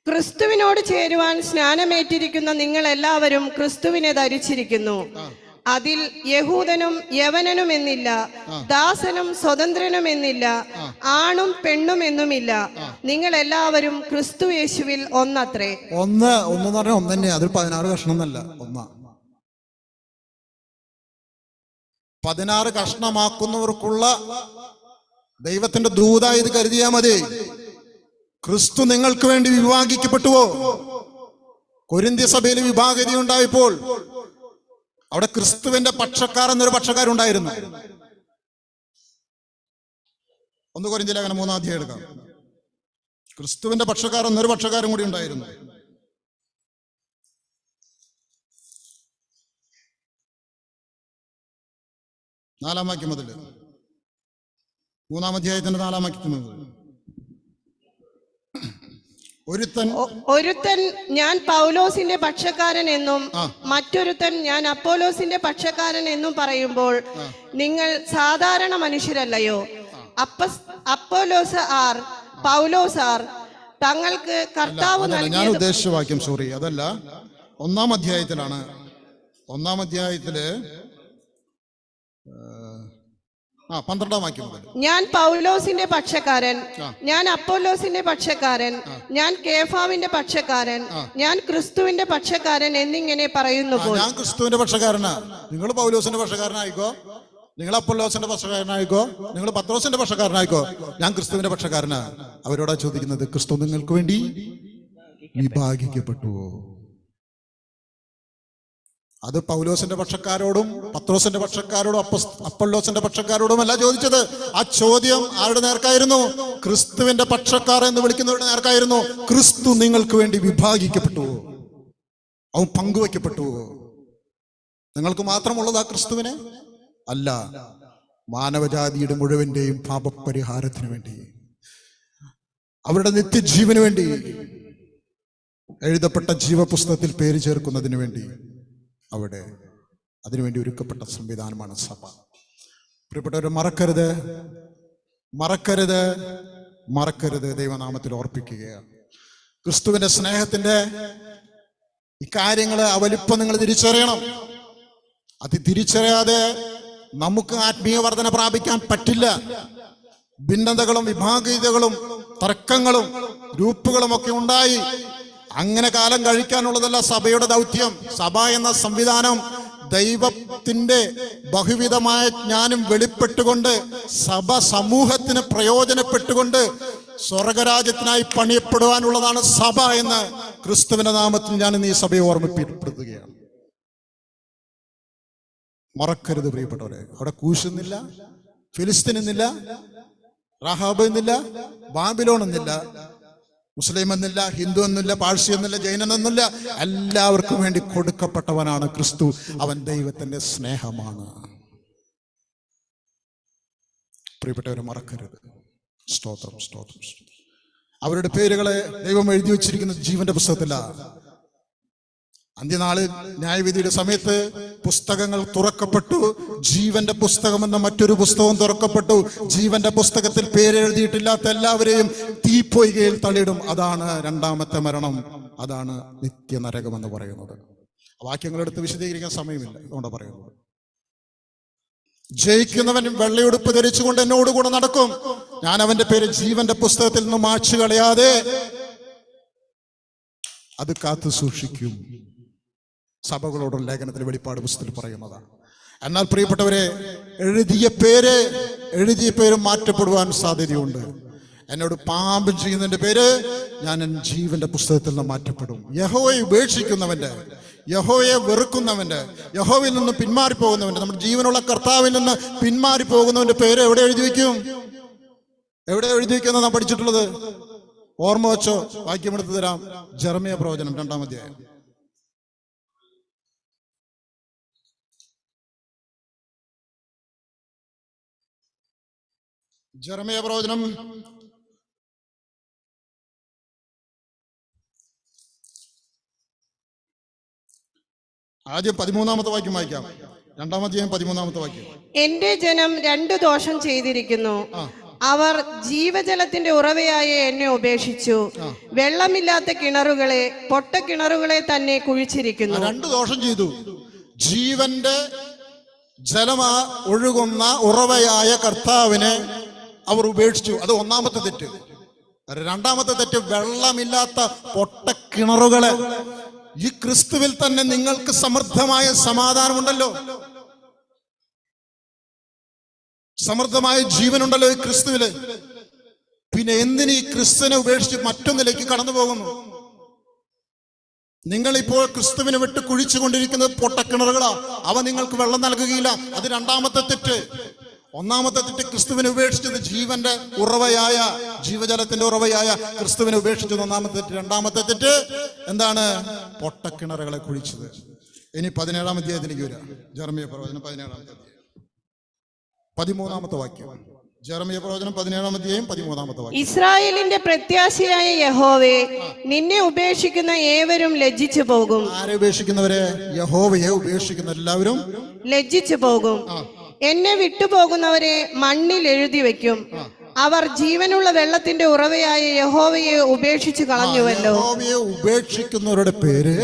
ക്രിസ്തുവിനോട് ചേരുവാൻ സ്നാനമേറ്റിരിക്കുന്ന നിങ്ങൾ എല്ലാവരും ക്രിസ്തുവിനെ ധരിച്ചിരിക്കുന്നു. അതിൽ യഹൂദനും യവനനും എന്നില്ല, ദാസനും സ്വതന്ത്രനും എന്നില്ല, ആണും പെണ്ണും എന്നുമില്ല. നിങ്ങൾ എല്ലാവരും ക്രിസ്തു യേശുവിൽ ഒന്നത്രേ. ഒന്ന് പറഞ്ഞാൽ ഒന്ന് തന്നെ. അതിൽ 16 കഷ്ണം എന്നല്ല, ഒന്നാ. 16 കഷ്ണമാക്കുന്നവർക്കുള്ള ദൈവത്തിന്റെ ദൂത ഇത് കരുതിയാ മതി. ക്രിസ്തു നിങ്ങൾക്ക് വേണ്ടി വിഭാഗിക്കപ്പെട്ടുവോ? കൊരിന്ത്യ സഭയിൽ വിഭാഗീയത ഉണ്ടായപ്പോൾ അവിടെ ക്രിസ്തുവിന്റെ പക്ഷക്കാർ എന്നൊരു പക്ഷക്കാരുണ്ടായിരുന്നു. 1 കൊരിന്ത്യ ലേഖനം 3-ാം അധ്യായം എടുക്കാം. ക്രിസ്തുവിന്റെ പക്ഷക്കാർ എന്നൊരു പക്ഷക്കാരും കൂടി ഉണ്ടായിരുന്നു. നാലാം വാക്യം മുതൽ, 3-ാം അധ്യായത്തിന്റെ 4-ാം വാക്യത്തിൽ മുതൽ. ഒരുത്തൻ ഞാൻ പൗലോസിന്റെ പക്ഷക്കാരൻ എന്നും മറ്റൊരുത്തൻ ഞാൻ അപ്പോലോസിന്റെ പക്ഷക്കാരൻ എന്നും പറയുമ്പോൾ നിങ്ങൾ സാധാരണ മനുഷ്യരല്ലയോ? അപ്പോലോസ് ആർ, പൗലോസ് ആർ, തങ്ങൾക്ക് കർത്താവ് ഞാൻ ഉദ്ദേശിച്ച വാക്യം, സോറി, അതല്ല. 1-ാം അധ്യായത്തിലാണ്. 1-ാം അധ്യായത്തില് 12-ാം വാക്യം മുതൽ. ഞാൻ പൗലോസിന്റെ പക്ഷക്കാരൻ, ഞാൻ അപ്പോലോസിന്റെ പക്ഷക്കാരൻ, ഞാൻ കേഫാവിന്റെ പക്ഷക്കാരൻ, ഞാൻ ക്രിസ്തുവിന്റെ പക്ഷക്കാരൻ എന്നിങ്ങനെ പറയുന്നു പോൽ. ഞാൻ ക്രിസ്തുവിന്റെ പക്ഷക്കാരനാ, നിങ്ങൾ പൗലോസിന്റെ പക്ഷക്കാരനായിക്കോ, നിങ്ങൾ അപ്പൊല്ലോസിന്റെ പക്ഷക്കാരനായിക്കോ, നിങ്ങൾ പത്രോസിന്റെ പക്ഷക്കാരനായിക്കോ, ഞാൻ ക്രിസ്തുവിന്റെ പക്ഷക്കാരനാ. അവരോടാ ചോദിക്കുന്നത്, ക്രിസ്തു നിങ്ങൾക്ക് വേണ്ടി വിഭാഗിക്കപ്പെട്ടുവോ? അത് പൗലോസിന്റെ പക്ഷക്കാരോടും പത്രോസിന്റെ പക്ഷക്കാരോടും അപ്പൊല്ലോസിന്റെ പക്ഷക്കാരോടും അല്ല ചോദിച്ചത്. ആ ചോദ്യം ആരുടെ നേർക്കായിരുന്നു? ക്രിസ്തുവിന്റെ പക്ഷക്കാർ എന്ന് വിളിക്കുന്നവരുടെ നേർക്കായിരുന്നു. ക്രിസ്തു നിങ്ങൾക്ക് വേണ്ടി വിഭാഗിക്കപ്പെട്ടുവോ? അവൻ പങ്കുവയ്ക്കപ്പെട്ടുവോ? നിങ്ങൾക്ക് മാത്രമുള്ളത് ആ ക്രിസ്തുവിനെ അല്ല, മാനവജാതിയുടെ മുഴുവന്റെയും പാപപരിഹാരത്തിന് വേണ്ടി, അവരുടെ നിത്യജീവന് വേണ്ടി, എഴുതപ്പെട്ട ജീവപുസ്തകത്തിൽ പേര് ചേർക്കുന്നതിന് വേണ്ടി അവിടെ അതിനുവേണ്ടി ഒരുക്കപ്പെട്ട സംവിധാനമാണ് സഭ. പ്രിയപ്പെട്ടവരെ, മറക്കരുത്, മറക്കരുത്, മറക്കരുത്. ദൈവനാമത്തിൽ ഓർപ്പിക്കുകയാണ്. ക്രിസ്തുവിന്റെ സ്നേഹത്തിന്റെ ഈ കാര്യങ്ങള്, ആ വലിപ്പം നിങ്ങൾ തിരിച്ചറിയണം. അത് തിരിച്ചറിയാതെ നമുക്ക് ആത്മീയ വർധന പ്രാപിക്കാൻ പറ്റില്ല. ഭിന്നതകളും വിഭാഗീയതകളും തർക്കങ്ങളും ഗ്രൂപ്പുകളും ഒക്കെ ഉണ്ടായി അങ്ങനെ കാലം കഴിക്കാനുള്ളതല്ല സഭയുടെ ദൗത്യം. സഭ എന്ന സംവിധാനം ദൈവത്തിന്റെ ബഹുവിധമായ ജ്ഞാനം വെളിപ്പെട്ടുകൊണ്ട് സഭ സമൂഹത്തിന് പ്രയോജനപ്പെട്ടുകൊണ്ട് സ്വർഗരാജ്യത്തിനായി പണിയപ്പെടുവാനുള്ളതാണ് സഭ എന്ന് ക്രിസ്തുവിന്റെ നാമത്തിൽ ഞാൻ ഇന്ന് ഈ സഭയെ ഓർമ്മപ്പെടുത്തുകയാണ്. മറക്കരുത് പ്രിയപ്പെട്ടവരെ. അവിടെ കൂശുന്നില്ല, ഫിലിസ്തീൻ എന്നില്ല, റഹാബ് എന്നില്ല, ബാബിലോൺ എന്നില്ല, മുസ്ലിം എന്നില്ല, ഹിന്ദു എന്നില്ല, പാഴ്സി എന്നില്ല, ജൈനൻ എന്നില്ല. എല്ലാവർക്കും വേണ്ടി കൊടുക്കപ്പെട്ടവനാണ് ക്രിസ്തു. അവൻ ദൈവത്തിന്റെ സ്നേഹമാണ്. പ്രിയപ്പെട്ടവരെ, മറക്കരുത്. സ്തോത്രം, സ്തോത്രം. അവരുടെ പേരുകളെ ദൈവം എഴുതി വച്ചിരിക്കുന്നത് ജീവന്റെ പുസ്തകത്തിലാണ്. അന്ത്യനാളിൽ ന്യായവിധിയുടെ സമയത്ത് പുസ്തകങ്ങൾ തുറക്കപ്പെട്ടു. ജീവന്റെ പുസ്തകം എന്ന മറ്റൊരു പുസ്തകം തുറക്കപ്പെട്ടു. ജീവന്റെ പുസ്തകത്തിൽ പേരെഴുതിയിട്ടില്ലാത്ത എല്ലാവരെയും തീപ്പൊയ്കയിൽ തള്ളിയിടും. അതാണ് രണ്ടാമത്തെ മരണം, അതാണ് നിത്യനരകം എന്ന് പറയുന്നത്. വാക്യങ്ങളെടുത്ത് വിശദീകരിക്കാൻ സമയമില്ല, അതുകൊണ്ടാണ് പറയുന്നത്. ജയിക്കുന്നവൻ വെള്ളയുടുപ്പ് ധരിച്ചുകൊണ്ട് എന്നോടുകൂടെ നടക്കും. ഞാൻ അവന്റെ പേര് ജീവന്റെ പുസ്തകത്തിൽ നിന്ന് മായ്ച്ചു കളയാതെ അത് കാത്തു സൂക്ഷിക്കും. സഭകളോടുള്ള ലേഖനത്തിൽ വെളിപ്പാട് പുസ്തകത്തിൽ പറയുന്നതാണ്. എന്നാൽ പ്രിയപ്പെട്ടവരെ, എഴുതിയ പേര് മാറ്റപ്പെടുവാൻ സാധ്യതയുണ്ട്. എന്നോട് പാപം ചെയ്യുന്നതിന്റെ പേര് ഞാൻ ജീവന്റെ പുസ്തകത്തിൽ നിന്ന് മാറ്റപ്പെടും. യഹോവയെ ഉപേക്ഷിക്കുന്നവന്റെ, യഹോവയെ വെറുക്കുന്നവന്റെ, യഹോവയിൽ നിന്ന് പിന്മാറിപ്പോകുന്നവന്റെ, നമ്മുടെ ജീവനുള്ള കർത്താവിൽ നിന്ന് പിന്മാറിപ്പോകുന്നവന്റെ പേര് എവിടെ എഴുതി വയ്ക്കും? എവിടെ എഴുതി വയ്ക്കുന്ന നാം പഠിച്ചിട്ടുള്ളത്? ഓർമ്മ വെച്ചോ, വാക്യമെടുത്ത് തരാം. ജെറമ്യാ പ്രവചനം 2-ാം അധ്യായം. ജെറമ്യാ പ്രവചനം ആദ്യം 13-ാമത്തെ വാക്യം വായിക്കാം. 2-ാം അധ്യായം 13-ാമത്തെ വാക്യം. എന്റെ ജനം 2 ദോഷം ചെയ്തിരിക്കുന്നു. അവർ ജീവജലത്തിന്റെ ഉറവയായ എന്നെ ഉപേക്ഷിച്ചു. വെള്ളമില്ലാത്ത കിണറുകളെ, പൊട്ട കിണറുകളെ തന്നെ കുഴിച്ചിരിക്കുന്നു. 2 ദോഷം ചെയ്തു. ജീവന്റെ ജലമാ ഒഴുകുന്ന ഉറവയായ കർത്താവിനെ അവർ ഉപേക്ഷിച്ചു. അത് 1-ാമത്തെ തെറ്റ്. 2-ാമത്തെ തെറ്റ്, വെള്ളമില്ലാത്ത പൊട്ട കിണറുകളെ. ഈ ക്രിസ്തുവിൽ തന്നെ നിങ്ങൾക്ക് സമൃദ്ധമായ സമാധാനമുണ്ടല്ലോ, സമൃദ്ധമായ ജീവനുണ്ടല്ലോ ഈ ക്രിസ്തുവില്. പിന്നെ എന്തിന് ഈ ക്രിസ്തുവിനെ ഉപേക്ഷിച്ച് മറ്റൊന്നിലേക്ക് കടന്നു പോകുന്നു? നിങ്ങൾ ഇപ്പോൾ ക്രിസ്തുവിനെ വിട്ട് കുഴിച്ചുകൊണ്ടിരിക്കുന്നത് പൊട്ടക്കിണറുകളാ. അവ നിങ്ങൾക്ക് വെള്ളം നൽകുകയില്ല. അത് 2-ാമത്തെ തെറ്റ്. 1-ാമത്തെ തെറ്റ്, ക്രിസ്തുവിനെ ഉപേക്ഷിച്ചത് ജീവന്റെ ഉറവയായ, ജീവജലത്തിന്റെ ഉറവയായ ക്രിസ്തുവിനെ ഉപേക്ഷിച്ചത് 1-ാമത്തെ തെറ്റ്. 2-ാമത്തെ തെറ്റ് എന്താണ്? പൊട്ടക്കിണറുകളെ കുഴിച്ചത്. ഇനി 17-ാം അധ്യായത്തിലേക്ക് വരിക. ജെറമ്യാ പ്രവചനം 17-ാം അധ്യായം 13-ാമത്തെ വാക്യം. ജെറമ്യാ പ്രവചനം 17-ാം അധ്യായം 13-ാമത്തെ വാക്യം. ഇസ്രായേലിന്റെ പ്രത്യാശയായ യഹോവേ, നിന്നെ ഉപേക്ഷിക്കുന്ന ഏവരും ലജ്ജിച്ചു പോകും. ആരെ ഉപേക്ഷിക്കുന്നവരെ? യഹോവയെ ഉപേക്ഷിക്കുന്ന എല്ലാവരും ലജ്ജിച്ചു പോകും. എന്നെ വിട്ടുപോകുന്നവരെ മണ്ണിൽ എഴുതി വെക്കും. അവർ ജീവനുള്ള വെള്ളത്തിന്റെ ഉറവയായ യഹോവയെ ഉപേക്ഷിച്ചു കളഞ്ഞുവല്ലോ. യഹോവയെ ഉപേക്ഷിക്കുന്നവരുടെ പേര്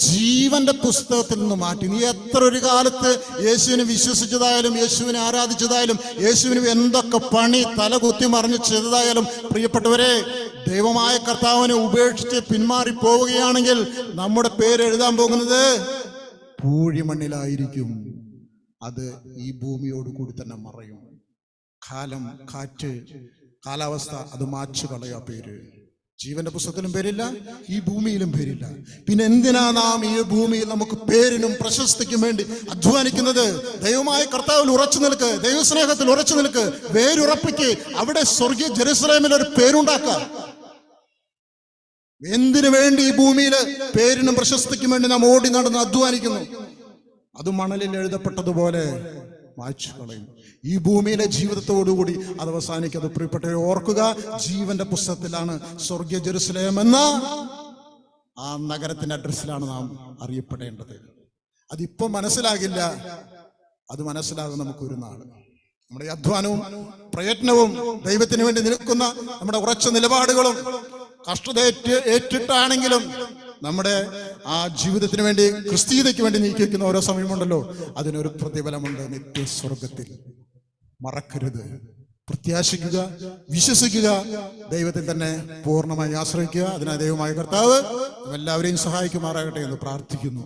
ജീവന്റെ പുസ്തകത്തിൽ നിന്ന് മാറ്റി. നീ എത്ര ഒരു കാലത്ത് യേശുവിനെ വിശ്വസിച്ചതായാലും യേശുവിനെ ആരാധിച്ചതായാലും യേശുവിന് എന്തൊക്കെ പണി തലകുത്തി മറിഞ്ഞ് ചെയ്തതായാലും, പ്രിയപ്പെട്ടവരെ, ദൈവമായ കർത്താവിനെ ഉപേക്ഷിച്ച് പിന്മാറി പോവുകയാണെങ്കിൽ നമ്മുടെ പേര് എഴുതാൻ പോകുന്നത് പൂഴിമണ്ണിലായിരിക്കും. അത് ഈ ഭൂമിയോട് കൂടി തന്നെ മറയും. കാലം, കാറ്റ്, കാലാവസ്ഥ അത് മാച്ചു കളയാ പേര്. ജീവന്റെ പുസ്തകത്തിലും പേരില്ല, ഈ ഭൂമിയിലും പേരില്ല. പിന്നെ എന്തിനാ നാം ഈ ഭൂമിയിൽ നമുക്ക് പേരിനും പ്രശസ്തിക്കും വേണ്ടി അധ്വാനിക്കുന്നത്? ദൈവമായ കർത്താവിൽ ഉറച്ചു നിൽക്ക്, ദൈവസ്നേഹത്തിൽ ഉറച്ചു നിൽക്ക്, വേരുറപ്പിക്ക്. അവിടെ സ്വർഗീയ ജെറുസലേമിൽ ഒരു പേരുണ്ടാക്കുക. എന്തിനു വേണ്ടി ഈ ഭൂമിയിൽ പേരിനും പ്രശസ്തിക്കും വേണ്ടി നാം ഓടി നടന്ന് അധ്വാനിക്കുന്നു? അത് മണലിൽ എഴുതപ്പെട്ടതുപോലെ മായ്ച്ചു കളയും. ഈ ഭൂമിയിലെ ജീവിതത്തോടുകൂടി അത് അവസാനിക്കുന്നത്. പ്രിയപ്പെട്ടവരെ, ഓർക്കുക, ജീവന്റെ പുസ്തകത്തിലാണ് സ്വർഗീയ ജെറുസലേം എന്ന ആ നഗരത്തിന്റെ അഡ്രസ്സിലാണ് നാം അറിയപ്പെടേണ്ടത്. അതിപ്പോ മനസ്സിലാകില്ല, അത് മനസ്സിലാകും നമുക്കൊരു നാൾ. നമ്മുടെ അധ്വാനവും പ്രയത്നവും ദൈവത്തിന് വേണ്ടി നിൽക്കുന്ന നമ്മുടെ ഉറച്ച നിലപാടുകളും കഷ്ടത ഏറ്റിട്ടാണെങ്കിലും നമ്മുടെ ആ ജീവിതത്തിന് വേണ്ടി, ക്രിസ്തീയതയ്ക്ക് വേണ്ടി നീക്കിവെക്കുന്ന ഓരോ സമയമുണ്ടല്ലോ, അതിനൊരു പ്രതിഫലമുണ്ട് നിത്യസ്വർഗത്തിൽ. മറക്കരുത്. പ്രത്യാശിക്കുക, വിശ്വസിക്കുക, ദൈവത്തിൽ തന്നെ പൂർണ്ണമായി ആശ്രയിക്കുക. അതിനായി ദൈവമായ കർത്താവ് എല്ലാവരെയും സഹായിക്കുമാറാകട്ടെ എന്ന് പ്രാർത്ഥിക്കുന്നു.